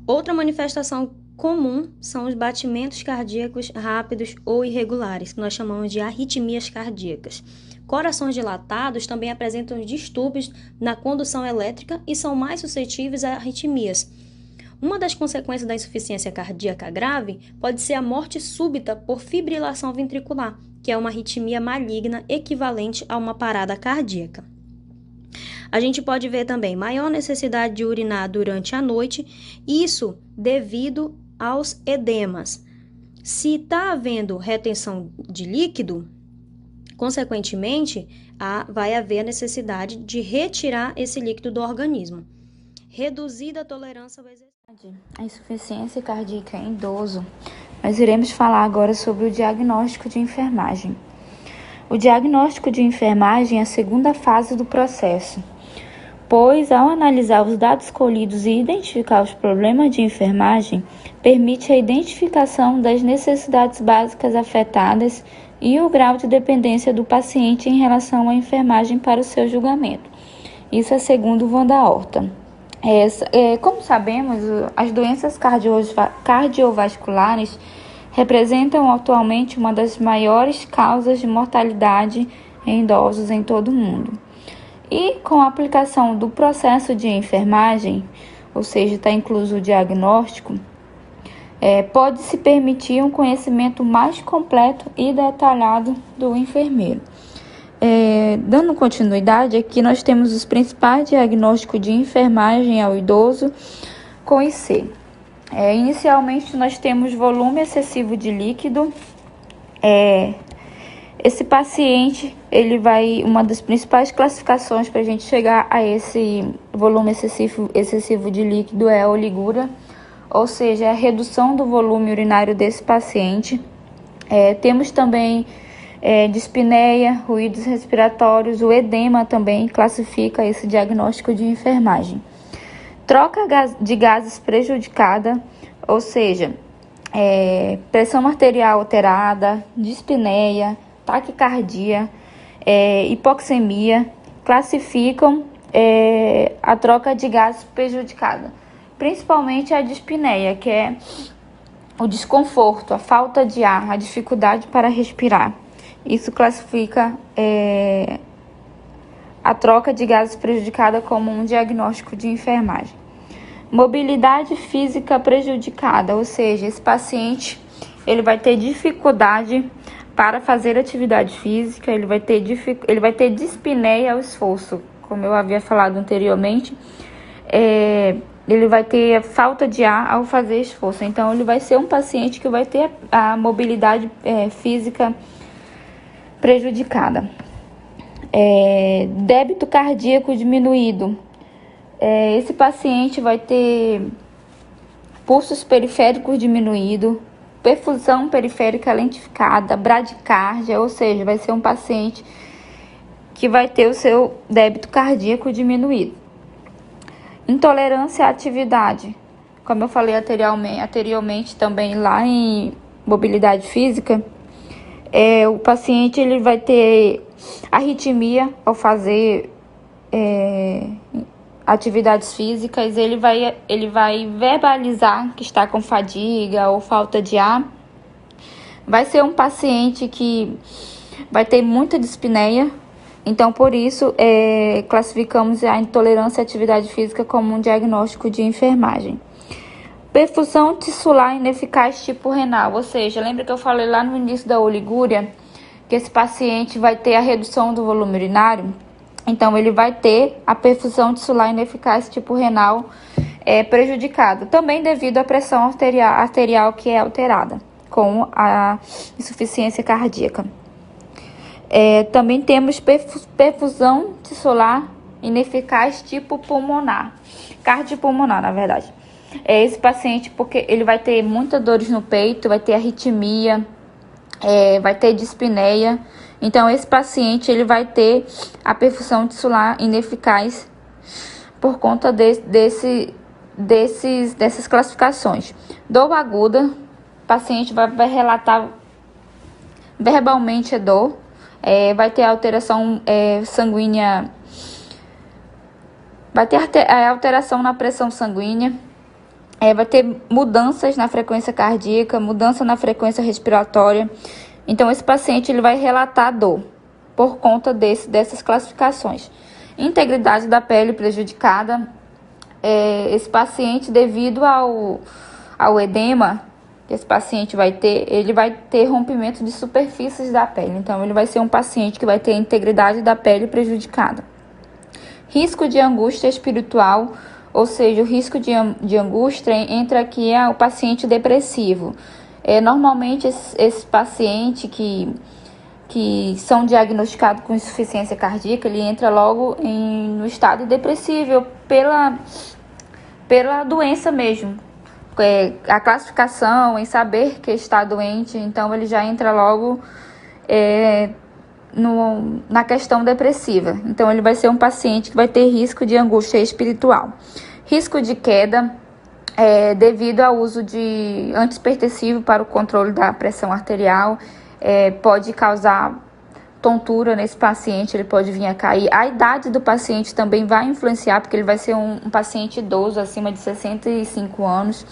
Outra manifestação comum são os batimentos cardíacos rápidos ou irregulares, que nós chamamos de arritmias cardíacas. Corações dilatados também apresentam distúrbios na condução elétrica e são mais suscetíveis a arritmias. Uma das consequências da insuficiência cardíaca grave pode ser a morte súbita por fibrilação ventricular, que é uma arritmia maligna equivalente a uma parada cardíaca. A gente pode ver também maior necessidade de urinar durante a noite, isso devido aos edemas. Se está havendo retenção de líquido, consequentemente, vai haver a necessidade de retirar esse líquido do organismo. Reduzida a tolerância ao exercício.
A insuficiência cardíaca em idoso. Nós iremos falar agora sobre o diagnóstico de enfermagem. O diagnóstico de enfermagem é a segunda fase do processo, pois, ao analisar os dados colhidos e identificar os problemas de enfermagem, permite a identificação das necessidades básicas afetadas e o grau de dependência do paciente em relação à enfermagem para o seu julgamento. Isso é segundo Van da Horta. Como sabemos, as doenças cardiovasculares representam atualmente uma das maiores causas de mortalidade em idosos em todo o mundo. E com a aplicação do processo de enfermagem, ou seja, está incluso o diagnóstico, pode-se permitir um conhecimento mais completo e detalhado do enfermeiro. Dando continuidade, aqui nós temos os principais diagnósticos de enfermagem ao idoso com IC. Inicialmente, nós temos volume excessivo de líquido. Esse paciente, uma das principais classificações para a gente chegar a esse volume excessivo de líquido é a oligúria, ou seja, a redução do volume urinário desse paciente. Temos também dispneia, ruídos respiratórios, o edema também classifica esse diagnóstico de enfermagem. Troca de gases prejudicada, ou seja, pressão arterial alterada, dispneia, taquicardia, hipoxemia, classificam a troca de gases prejudicada, principalmente a dispneia, que é o desconforto, a falta de ar, a dificuldade para respirar. Isso classifica a troca de gases prejudicada como um diagnóstico de enfermagem. Mobilidade física prejudicada, ou seja, esse paciente ele vai ter dificuldade para fazer atividade física, ele vai ter dispneia ao esforço, como eu havia falado anteriormente, ele vai ter falta de ar ao fazer esforço. Então, ele vai ser um paciente que vai ter a mobilidade física prejudicada. Débito cardíaco diminuído. Esse paciente vai ter pulsos periféricos diminuído, perfusão periférica lentificada, bradicardia, ou seja, vai ser um paciente que vai ter o seu débito cardíaco diminuído. Intolerância à atividade. Como eu falei anteriormente também lá em mobilidade física, o paciente ele vai ter arritmia ao fazer atividades físicas, ele vai verbalizar que está com fadiga ou falta de ar. Vai ser um paciente que vai ter muita dispneia, então por isso classificamos a intolerância à atividade física como um diagnóstico de enfermagem. Perfusão tissular ineficaz tipo renal, ou seja, lembra que eu falei lá no início da oligúria que esse paciente vai ter a redução do volume urinário? Então, ele vai ter a perfusão tissular ineficaz tipo renal prejudicada, também devido à pressão arterial que é alterada, com a insuficiência cardíaca. Também temos perfusão tissular ineficaz tipo pulmonar, cardiopulmonar, na verdade. Esse paciente, porque ele vai ter muitas dores no peito, vai ter arritmia, vai ter dispneia. Então, esse paciente ele vai ter a perfusão tissular ineficaz por conta dessas classificações. Dor aguda, o paciente vai relatar verbalmente a dor, vai ter alteração sanguínea, vai ter alteração na pressão sanguínea, vai ter mudanças na frequência cardíaca, mudança na frequência respiratória. Então, esse paciente ele vai relatar dor por conta dessas classificações. Integridade da pele prejudicada. Esse paciente, devido ao edema que esse paciente vai ter, ele vai ter rompimento de superfícies da pele. Então, ele vai ser um paciente que vai ter a integridade da pele prejudicada. Risco de angústia espiritual, ou seja, o risco de angústia entra aqui o paciente depressivo. Normalmente, esse paciente que são diagnosticados com insuficiência cardíaca, ele entra logo no estado depressivo pela doença mesmo. A classificação, em saber que está doente, então ele já entra logo na questão depressiva. Então, ele vai ser um paciente que vai ter risco de angústia espiritual. Risco de queda, devido ao uso de antihipertensivo para o controle da pressão arterial, pode causar tontura nesse paciente, ele pode vir a cair. A idade do paciente também vai influenciar, porque ele vai ser um paciente idoso, acima de 65 anos.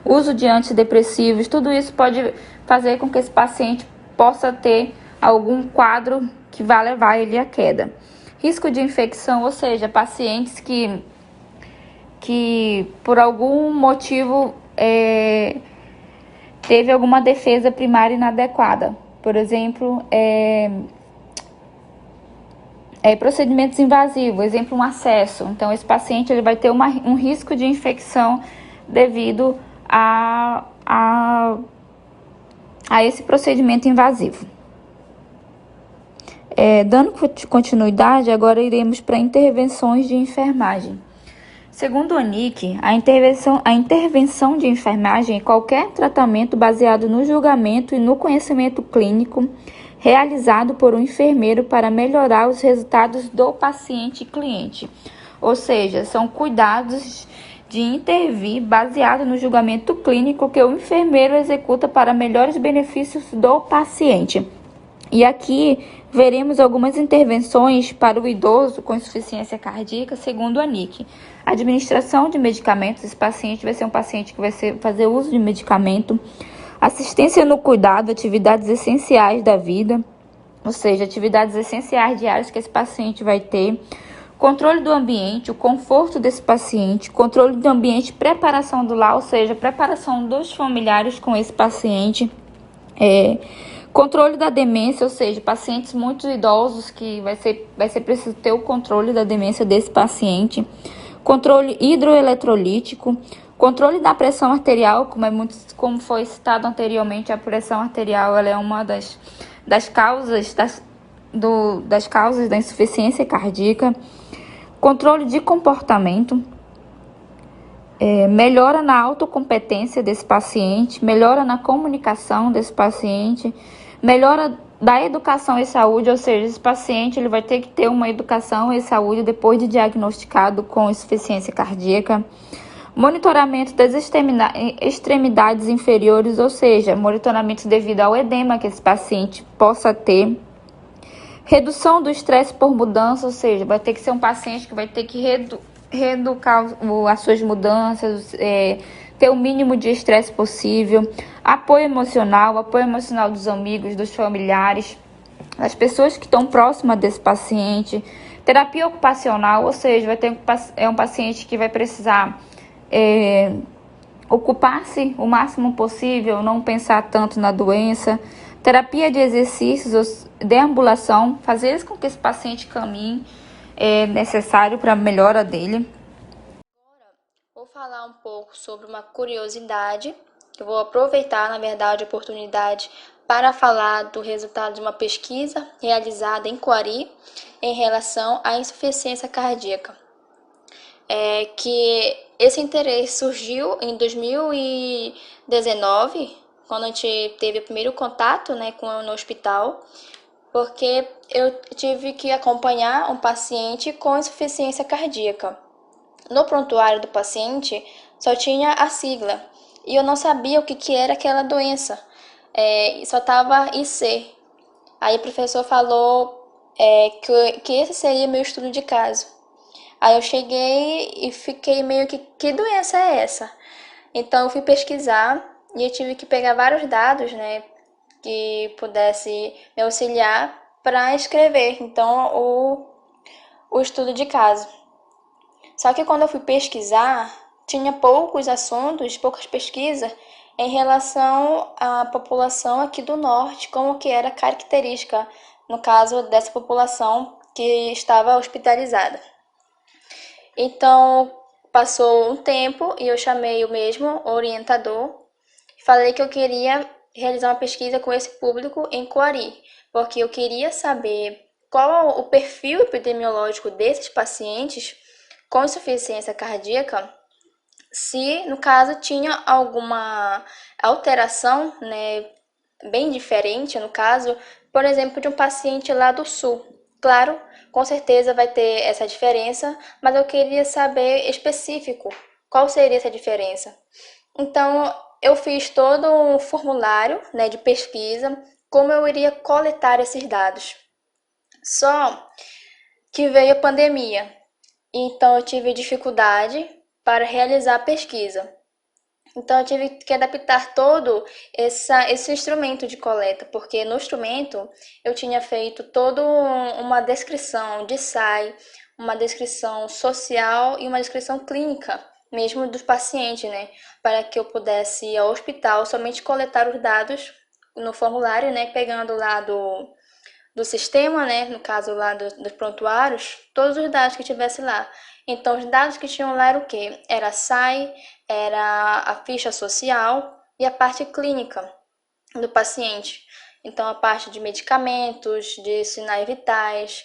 Uso de antidepressivos, tudo isso pode fazer com que esse paciente possa ter algum quadro que vá levar ele à queda. Risco de infecção, ou seja, pacientes que por algum motivo teve alguma defesa primária inadequada. Por exemplo, procedimentos invasivos, exemplo, um acesso. Então, esse paciente ele vai ter um risco de infecção devido a esse procedimento invasivo. Dando continuidade, agora iremos para intervenções de enfermagem. Segundo o ANIC, a intervenção de enfermagem é qualquer tratamento baseado no julgamento e no conhecimento clínico realizado por um enfermeiro para melhorar os resultados do paciente cliente. Ou seja, são cuidados de intervir baseado no julgamento clínico que o enfermeiro executa para melhores benefícios do paciente. E aqui veremos algumas intervenções para o idoso com insuficiência cardíaca, segundo a ANIC. Administração de medicamentos, esse paciente vai ser um paciente que vai fazer uso de medicamento. Assistência no cuidado, atividades essenciais da vida, ou seja, atividades essenciais diárias que esse paciente vai ter. Controle do ambiente, o conforto desse paciente, controle do ambiente, preparação do lar, ou seja, preparação dos familiares com esse paciente. Controle da demência, ou seja, pacientes muito idosos que vai ser preciso ter o controle da demência desse paciente. Controle hidroeletrolítico, controle da pressão arterial, como foi citado anteriormente, a pressão arterial ela é uma das causas da insuficiência cardíaca. Controle de comportamento, melhora na autocompetência desse paciente, melhora na comunicação desse paciente, melhora da educação e saúde, ou seja, esse paciente ele vai ter que ter uma educação e saúde depois de diagnosticado com insuficiência cardíaca. Monitoramento das extremidades inferiores, ou seja, monitoramento devido ao edema que esse paciente possa ter. Redução do estresse por mudança, ou seja, vai ter que ser um paciente que vai ter que reeducar as suas mudanças, ter o mínimo de estresse possível. Apoio emocional dos amigos, dos familiares, das pessoas que estão próximas desse paciente. Terapia ocupacional, ou seja, um paciente que vai precisar ocupar-se o máximo possível, não pensar tanto na doença. Terapia de exercícios, deambulação, fazer com que esse paciente caminhe, é necessário para a melhora dele.
Vou falar um pouco sobre uma curiosidade. Eu vou aproveitar, na verdade, a oportunidade para falar do resultado de uma pesquisa realizada em Coari em relação à insuficiência cardíaca. Que esse interesse surgiu em 2019, quando a gente teve o primeiro contato, no hospital, porque eu tive que acompanhar um paciente com insuficiência cardíaca. No prontuário do paciente só tinha a sigla e eu não sabia o que era aquela doença, só estava IC. Aí o professor falou que esse seria meu estudo de caso. Aí eu cheguei e fiquei meio que doença é essa? Então eu fui pesquisar e eu tive que pegar vários dados, que pudesse me auxiliar para escrever, então, o estudo de caso. Só que quando eu fui pesquisar, tinha poucos assuntos, poucas pesquisas em relação à população aqui do norte, como que era característica, no caso dessa população que estava hospitalizada. Então, passou um tempo e eu chamei o mesmo orientador e falei que eu queria realizar uma pesquisa com esse público em Coari, porque eu queria saber qual o perfil epidemiológico desses pacientes com insuficiência cardíaca, se no caso tinha alguma alteração, bem diferente, no caso, por exemplo, de um paciente lá do sul. Claro, com certeza vai ter essa diferença, mas eu queria saber específico qual seria essa diferença. Então, eu fiz todo um formulário, de pesquisa, como eu iria coletar esses dados. Só que veio a pandemia, então eu tive dificuldade para realizar a pesquisa. Então eu tive que adaptar todo esse instrumento de coleta, porque no instrumento eu tinha feito toda uma descrição de SAI, uma descrição social e uma descrição clínica, mesmo dos pacientes, para que eu pudesse ir ao hospital somente coletar os dados no formulário, pegando lá do sistema, no caso lá dos prontuários, todos os dados que tivesse lá. Então, os dados que tinham lá era o quê? Era a SAI, era a ficha social e a parte clínica do paciente. Então, a parte de medicamentos, de sinais vitais,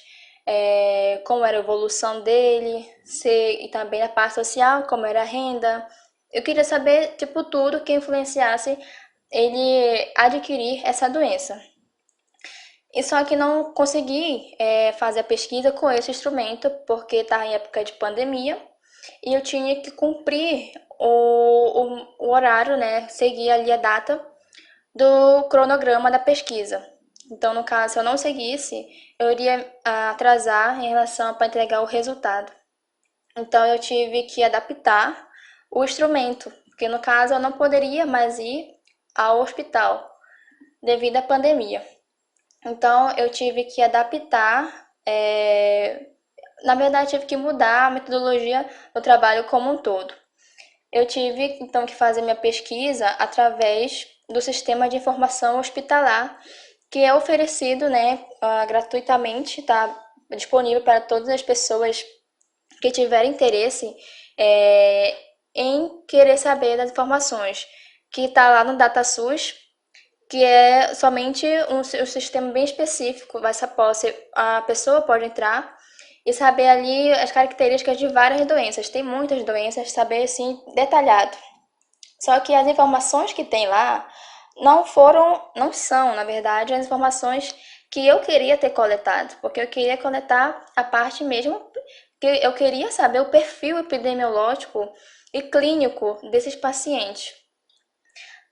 como era a evolução dele, e também a parte social, como era a renda. Eu queria saber, tipo, tudo que influenciasse ele adquirir essa doença. E só que não consegui fazer a pesquisa com esse instrumento, porque estava em época de pandemia, e eu tinha que cumprir o horário, né? Seguir ali a data do cronograma da pesquisa. Então, no caso, se eu não seguisse, eu iria atrasar em relação para entregar o resultado. Então, eu tive que adaptar o instrumento, porque no caso eu não poderia mais ir ao hospital devido à pandemia. Então, eu tive que adaptar, na verdade, tive que mudar a metodologia do trabalho como um todo. Eu tive, então, que fazer minha pesquisa através do Sistema de Informação Hospitalar, que é oferecido, né, gratuitamente, está disponível para todas as pessoas que tiverem interesse em querer saber das informações, que está lá no DataSUS, que é somente um sistema bem específico. A pessoa pode entrar e saber ali as características de várias doenças. Tem muitas doenças, saber assim detalhado. Só que as informações que tem lá não são, na verdade, as informações que eu queria ter coletado, porque eu queria coletar a parte mesmo que eu queria saber o perfil epidemiológico e clínico desses pacientes.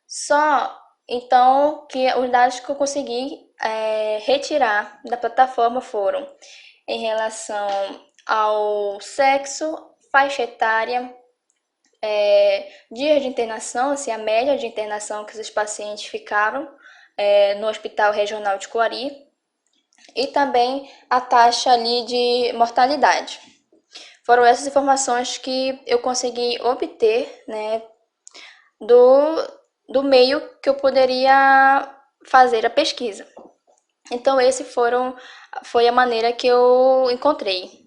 Só então que os dados que eu consegui retirar da plataforma foram em relação ao sexo, faixa etária, dias de internação, assim, a média de internação que os pacientes ficaram no Hospital Regional de Coari, e também a taxa ali de mortalidade. Foram essas informações que eu consegui obter, né, do meio que eu poderia fazer a pesquisa. Então, foi a maneira que eu encontrei.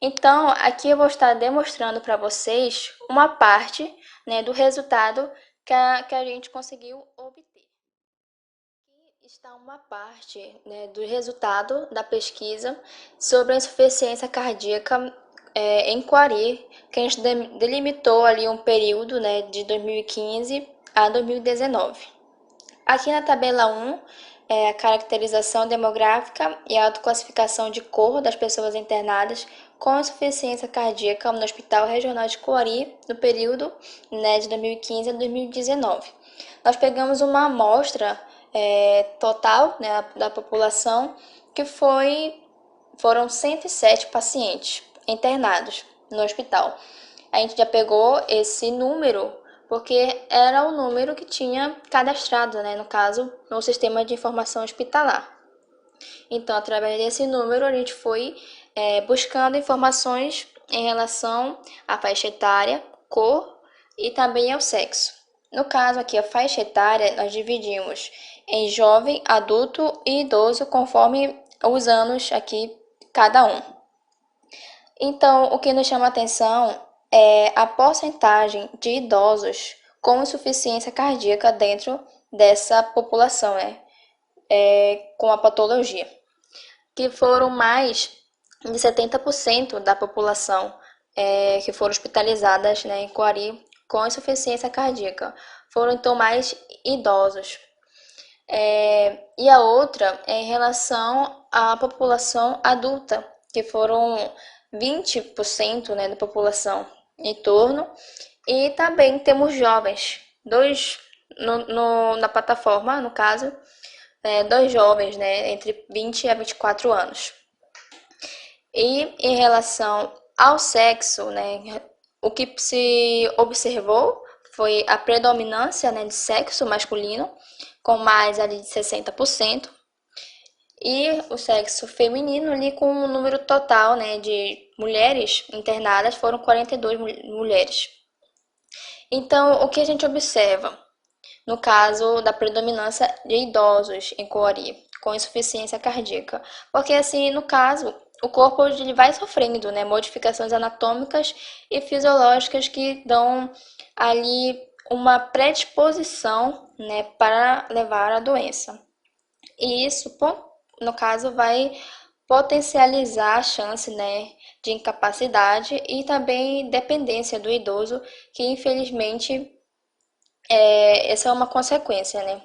Então, aqui eu vou estar demonstrando para vocês uma parte, né, do resultado que a gente conseguiu obter. Aqui está uma parte, né, do resultado da pesquisa sobre a insuficiência cardíaca em Coari, que a gente delimitou ali um período, né, de 2015 a 2019. Aqui na tabela 1 é a caracterização demográfica e a autoclassificação de cor das pessoas internadas com insuficiência cardíaca no Hospital Regional de Coari no período, né, de 2015 a 2019. Nós pegamos uma amostra total, né, da população, que foram 107 pacientes internados no hospital. A gente já pegou esse número porque era o número que tinha cadastrado, né, no caso, no sistema de informação hospitalar. Então, através desse número, a gente foi buscando informações em relação à faixa etária, cor e também ao sexo. No caso aqui, a faixa etária, nós dividimos em jovem, adulto e idoso, conforme os anos aqui, cada um. Então, o que nos chama a atenção é a porcentagem de idosos com insuficiência cardíaca dentro dessa população, com a patologia, que foram mais de 70% da população que foram hospitalizadas, né, em Coari com insuficiência cardíaca. Foram então mais idosos. E a outra é em relação à população adulta, que foram 20%, né, da população em torno. E também temos jovens, dois na plataforma, no caso, dois jovens, né, entre 20 a 24 anos. E em relação ao sexo, né, o que se observou foi a predominância, né, de sexo masculino, com mais ali de 60%, e o sexo feminino ali com um número total, né, de mulheres internadas foram 42 mulheres. Então, o que a gente observa no caso da predominância de idosos em Coari com insuficiência cardíaca? Porque assim, no caso, o corpo ele vai sofrendo, né, modificações anatômicas e fisiológicas que dão ali uma predisposição, né, para levar à doença. E isso, no caso, vai potencializar a chance, né, de incapacidade e também dependência do idoso, que infelizmente essa é uma consequência, né?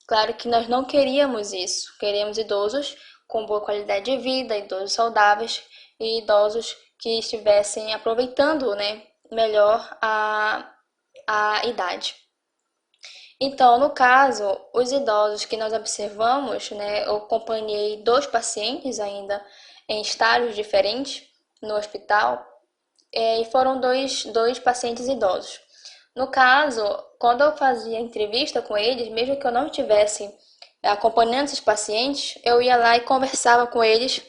Claro que nós não queríamos isso, queríamos idosos com boa qualidade de vida, idosos saudáveis e idosos que estivessem aproveitando, né, melhor a idade. Então, no caso, os idosos que nós observamos, né, eu acompanhei 2 pacientes ainda em estágios diferentes no hospital, e foram dois pacientes idosos. No caso, quando eu fazia entrevista com eles, mesmo que eu não estivesse acompanhando esses pacientes, eu ia lá e conversava com eles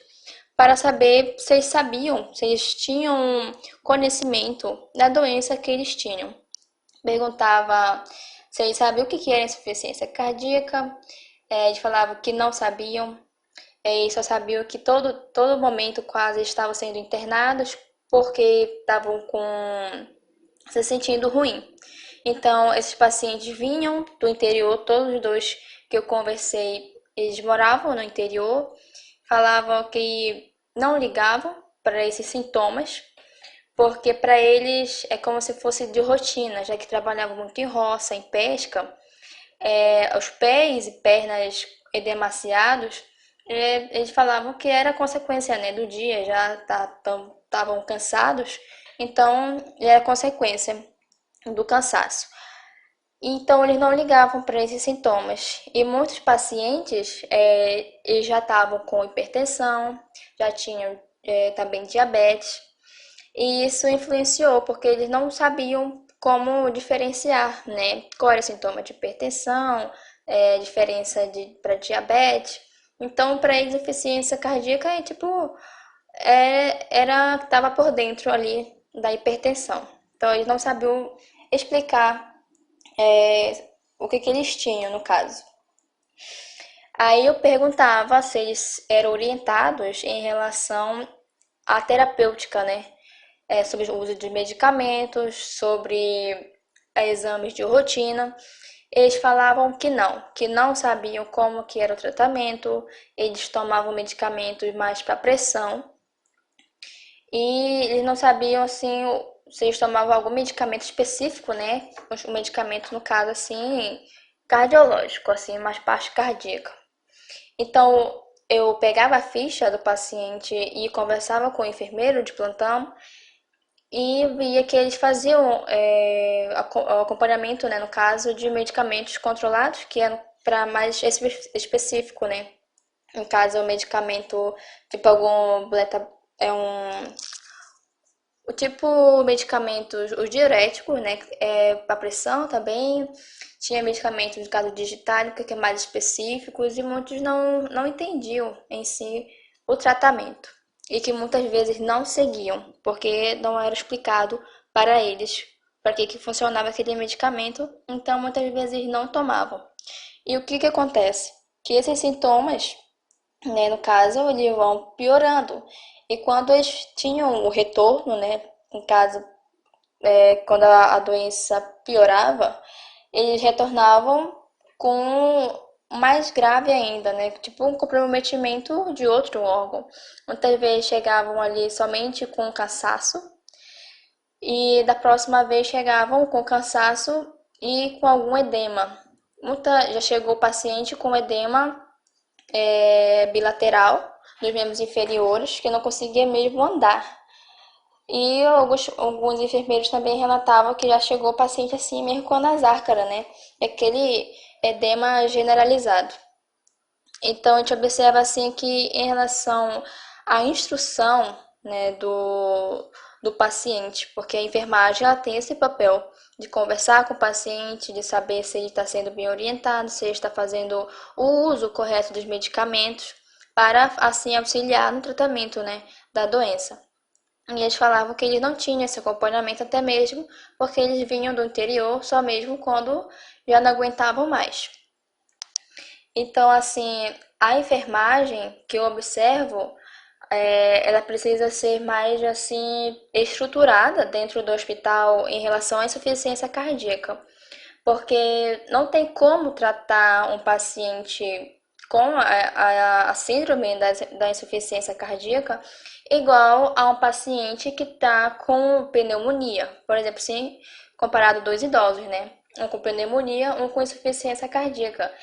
para saber se eles sabiam, se eles tinham conhecimento da doença que eles tinham. Perguntava se eles sabiam o que era insuficiência cardíaca, eles falavam que não sabiam, eles só sabiam que todo momento quase estavam sendo internados porque estavam se sentindo ruim. Então, esses pacientes vinham do interior, todos os 2 que eu conversei, eles moravam no interior, falavam que não ligavam para esses sintomas, porque para eles é como se fosse de rotina, já que trabalhavam muito em roça, em pesca, os pés e pernas edemaciados, eles falavam que era consequência, né, do dia, já estavam cansados, então era consequência do cansaço. Então eles não ligavam para esses sintomas. E muitos pacientes eles já estavam com hipertensão, já tinham também diabetes. E isso influenciou, porque eles não sabiam como diferenciar, né? Qual era o sintoma de hipertensão, diferença para diabetes. Então, para eles, insuficiência cardíaca estava por dentro ali da hipertensão. Então, eles não sabiam explicar o que eles tinham, no caso. Aí eu perguntava se eles eram orientados em relação à terapêutica, né? Sobre o uso de medicamentos, sobre exames de rotina. Eles falavam que não sabiam como que era o tratamento, eles tomavam medicamentos mais para pressão e eles não sabiam assim se eles tomavam algum medicamento específico, né? O medicamento no caso assim cardiológico, assim, mais parte cardíaca. Então eu pegava a ficha do paciente e conversava com o enfermeiro de plantão e via que eles faziam o acompanhamento, né, no caso de medicamentos controlados, que é para mais específico, né? No caso, o medicamento tipo algum o tipo medicamentos, os diuréticos, né, para pressão também. Tinha medicamentos, no caso digitálico, que é mais específicos, e muitos não entendiam em si o tratamento. E que muitas vezes não seguiam, porque não era explicado para eles para que funcionava aquele medicamento, então muitas vezes não tomavam. E o que acontece? Que esses sintomas, né, no caso, eles vão piorando. E quando eles tinham o retorno, né, no caso, quando a doença piorava, eles retornavam com mais grave ainda, né? Tipo um comprometimento de outro órgão. Muitas vezes chegavam ali somente com cansaço e da próxima vez chegavam com cansaço e com algum edema. Já chegou o paciente com edema bilateral dos membros inferiores que não conseguia mesmo andar. E alguns enfermeiros também relatavam que já chegou o paciente assim mesmo com a nasárcara, né? Aquele edema generalizado. Então a gente observa assim que em relação à instrução, né, do paciente, porque a enfermagem ela tem esse papel de conversar com o paciente, de saber se ele está sendo bem orientado, se ele está fazendo o uso correto dos medicamentos, para assim auxiliar no tratamento, né, da doença. E eles falavam que eles não tinham esse acompanhamento até mesmo porque eles vinham do interior só mesmo quando já não aguentavam mais. Então, assim, a enfermagem que eu observo, ela precisa ser mais, assim, estruturada dentro do hospital em relação à insuficiência cardíaca. Porque não tem como tratar um paciente com a síndrome da insuficiência cardíaca igual a um paciente que está com pneumonia. Por exemplo, se comparado dois idosos, né? Um com pneumonia, um com insuficiência cardíaca.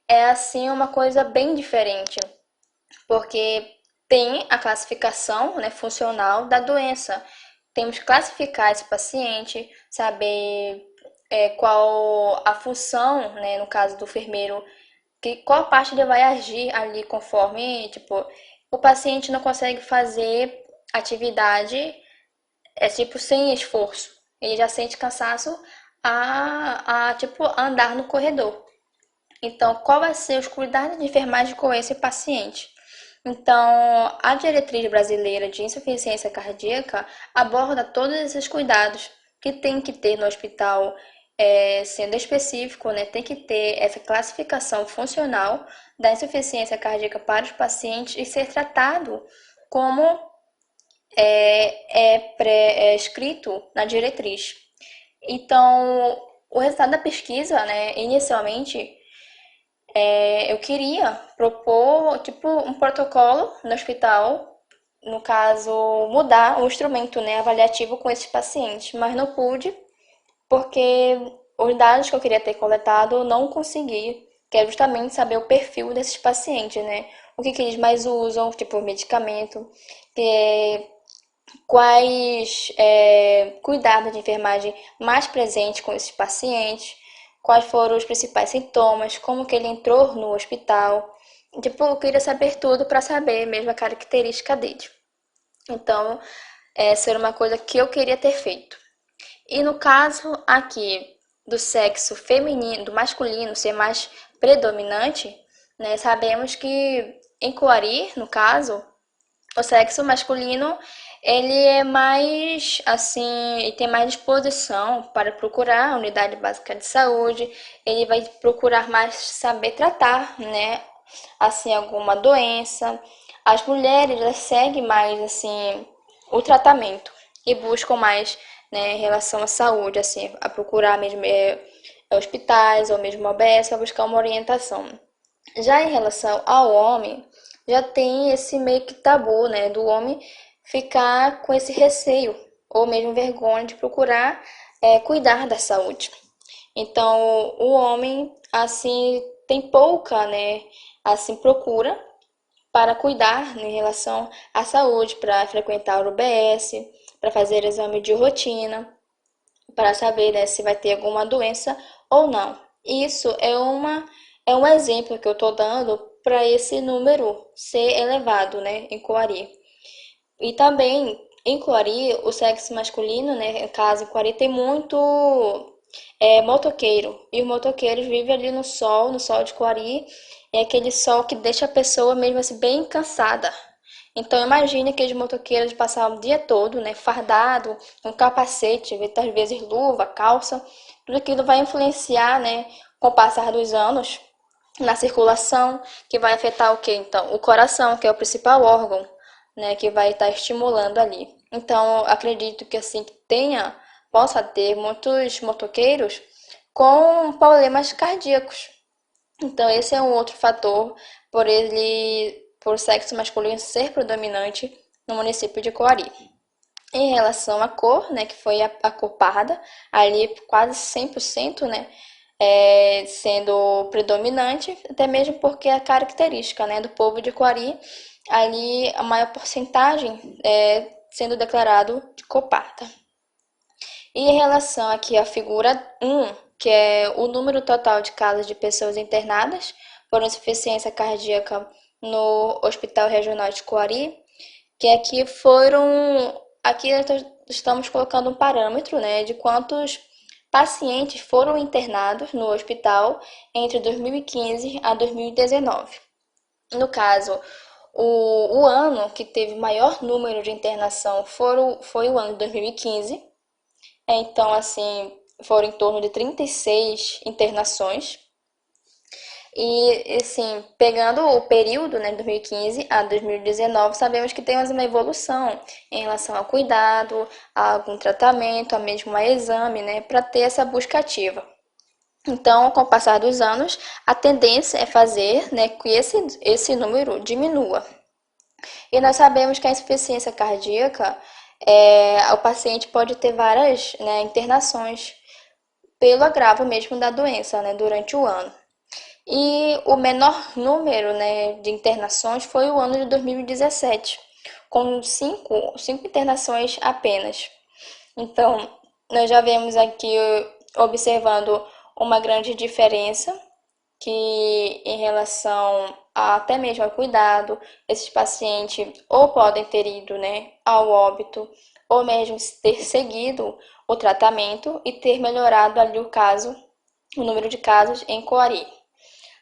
É assim uma coisa bem diferente, porque tem a classificação, né, funcional da doença. Temos que classificar esse paciente, saber qual a função, né, no caso do enfermeiro, qual parte ele vai agir ali conforme, tipo, o paciente não consegue fazer atividade, tipo, sem esforço. Ele já sente cansaço tipo, andar no corredor. Então, qual vai ser os cuidados de enfermagem com esse paciente? Então, a diretriz brasileira de insuficiência cardíaca aborda todos esses cuidados que tem que ter no hospital, sendo específico, né? Tem que ter essa classificação funcional da insuficiência cardíaca para os pacientes e ser tratado como escrito na diretriz. Então, o resultado da pesquisa, né, inicialmente, eu queria propor tipo um protocolo no hospital, no caso, mudar o instrumento, né, avaliativo com esses pacientes, mas não pude porque os dados que eu queria ter coletado eu não consegui, que é justamente saber o perfil desses pacientes, né? O que eles mais usam, tipo medicamento, quais cuidados de enfermagem mais presentes com esses pacientes, quais foram os principais sintomas, como que ele entrou no hospital. Tipo, eu queria saber tudo para saber mesmo a característica dele. Então, essa era uma coisa que eu queria ter feito. E no caso aqui do sexo feminino, do masculino ser mais predominante, né, sabemos que em Coari, no caso, o sexo masculino ele é mais assim, ele tem mais disposição para procurar a unidade básica de saúde, ele vai procurar mais saber tratar, né, assim alguma doença. As mulheres elas seguem mais assim o tratamento e buscam mais, né, em relação à saúde, assim, a procurar mesmo hospitais ou mesmo OBS para buscar uma orientação. Já em relação ao homem, já tem esse meio que tabu, né, do homem ficar com esse receio ou mesmo vergonha de procurar cuidar da saúde. Então, o homem, assim, tem pouca, né, assim, procura para cuidar em relação à saúde, para frequentar o UBS, para fazer exame de rotina, para saber, né, se vai ter alguma doença ou não. Isso é um exemplo que eu estou dando para esse número ser elevado, né, em Coari. E também em Coari, o sexo masculino, né, no caso, em Coari tem muito motoqueiro. E os motoqueiros vivem ali no sol de Coari, é aquele sol que deixa a pessoa mesmo assim bem cansada. Então imagine aqueles motoqueiros passar o dia todo, né, fardado, um capacete, às vezes luva, calça, tudo aquilo vai influenciar, né, com o passar dos anos na circulação, que vai afetar o quê? Então, o coração, que é o principal órgão, né, que vai estar estimulando ali. Então, acredito que assim possa ter muitos motoqueiros com problemas cardíacos. Então, esse é um outro fator por o sexo masculino ser predominante no município de Coari. Em relação à cor, né, que foi a cor parda, ali quase 100%, né, sendo predominante, até mesmo porque a característica, né, do povo de Coari, ali a maior porcentagem sendo declarado de cor parda. E em relação aqui à figura 1, que é o número total de casos de pessoas internadas por insuficiência cardíaca no Hospital Regional de Coari, que aqui estamos colocando um parâmetro, né, de quantos pacientes foram internados no hospital entre 2015 a 2019. No caso, o ano que teve maior número de internação foi o ano de 2015. Então, assim, foram em torno de 36 internações. E, assim, pegando o período, né, de 2015 a 2019, sabemos que temos uma evolução em relação ao cuidado, a algum tratamento, a mesmo a exame, né, para ter essa busca ativa. Então, com o passar dos anos, a tendência é fazer, né, que esse número diminua. E nós sabemos que a insuficiência cardíaca, o paciente pode ter várias, né, internações pelo agravo mesmo da doença, né, durante o ano. E o menor número, né, de internações foi o ano de 2017, com cinco internações apenas. Então, nós já vemos aqui observando uma grande diferença que em relação até mesmo ao cuidado, esses pacientes ou podem ter ido, né, ao óbito, ou mesmo ter seguido o tratamento e ter melhorado ali o número de casos em Coari.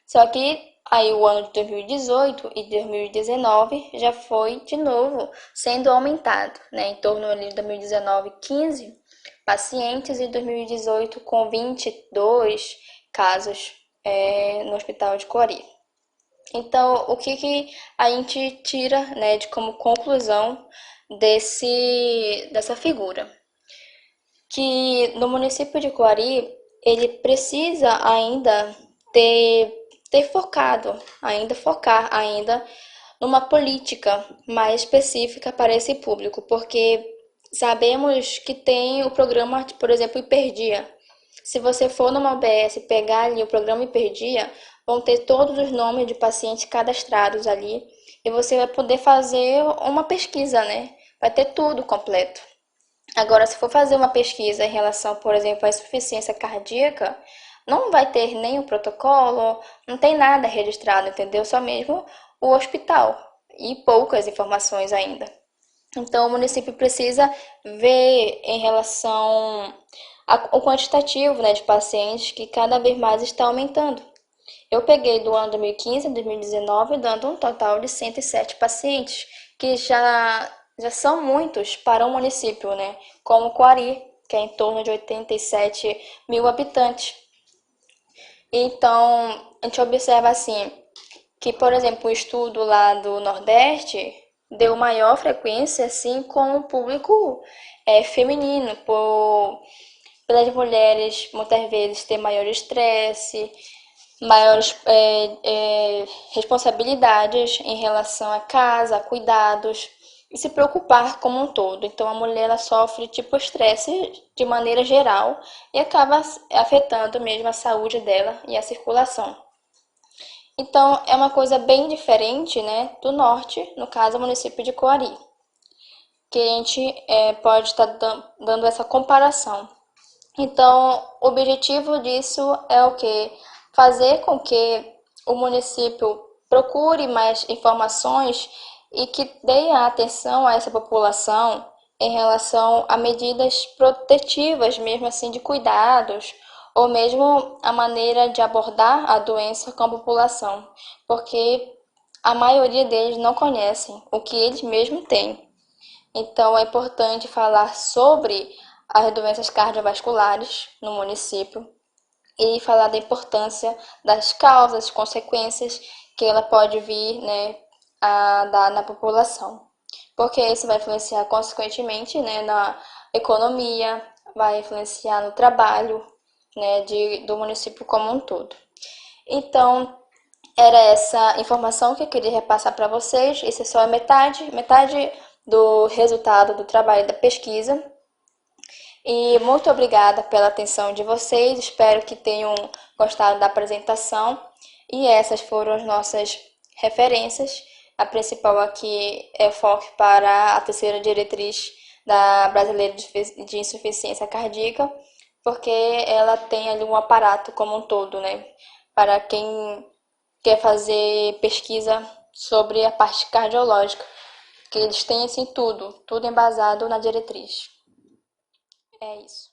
Só que aí o ano de 2018 e 2019 já foi de novo sendo aumentado, né? Em torno ali de 2019, 15 pacientes e 2018 com 22 casos no Hospital de Coari. Então, o que a gente tira, né, de como conclusão dessa figura? Que no município de Coari, ele precisa ainda focar ainda numa política mais específica para esse público, porque sabemos que tem o programa, por exemplo, Hiperdia. Se você for numa UBS e pegar ali o programa Hiperdia, vão ter todos os nomes de pacientes cadastrados ali e você vai poder fazer uma pesquisa, né? Vai ter tudo completo. Agora, se for fazer uma pesquisa em relação, por exemplo, à insuficiência cardíaca, não vai ter nem o protocolo, não tem nada registrado, entendeu? Só mesmo o hospital e poucas informações ainda. Então, o município precisa ver em relação ao quantitativo, né, de pacientes que cada vez mais está aumentando. Eu peguei do ano 2015 a 2019, dando um total de 107 pacientes, que já são muitos para um município, né? Como Coari, que é em torno de 87 mil habitantes. Então, a gente observa assim, que, por exemplo, o estudo lá do Nordeste deu maior frequência, assim, com o público feminino, pelas mulheres, muitas vezes, ter maior estresse, maiores responsabilidades em relação à casa, a cuidados e se preocupar como um todo. Então a mulher ela sofre tipo estresse de maneira geral e acaba afetando mesmo a saúde dela e a circulação. Então é uma coisa bem diferente, né, do norte, no caso o município de Coari, que a gente pode estar dando essa comparação. Então, o objetivo disso é o quê? Fazer com que o município procure mais informações e que dê atenção a essa população em relação a medidas protetivas, mesmo assim, de cuidados, ou mesmo a maneira de abordar a doença com a população, porque a maioria deles não conhecem o que eles mesmos têm. Então, é importante falar sobre as doenças cardiovasculares no município e falar da importância das causas, consequências que ela pode vir, né, a dar na população. Porque isso vai influenciar consequentemente, né, na economia, vai influenciar no trabalho, né, do município como um todo. Então, era essa informação que eu queria repassar para vocês. Isso é só a metade do resultado do trabalho da pesquisa. E muito obrigada pela atenção de vocês. Espero que tenham gostado da apresentação. E essas foram as nossas referências. A principal aqui é o foco para a terceira diretriz da Brasileira de Insuficiência Cardíaca, porque ela tem ali um aparato como um todo, né? Para quem quer fazer pesquisa sobre a parte cardiológica, que eles têm assim tudo embasado na diretriz. É isso.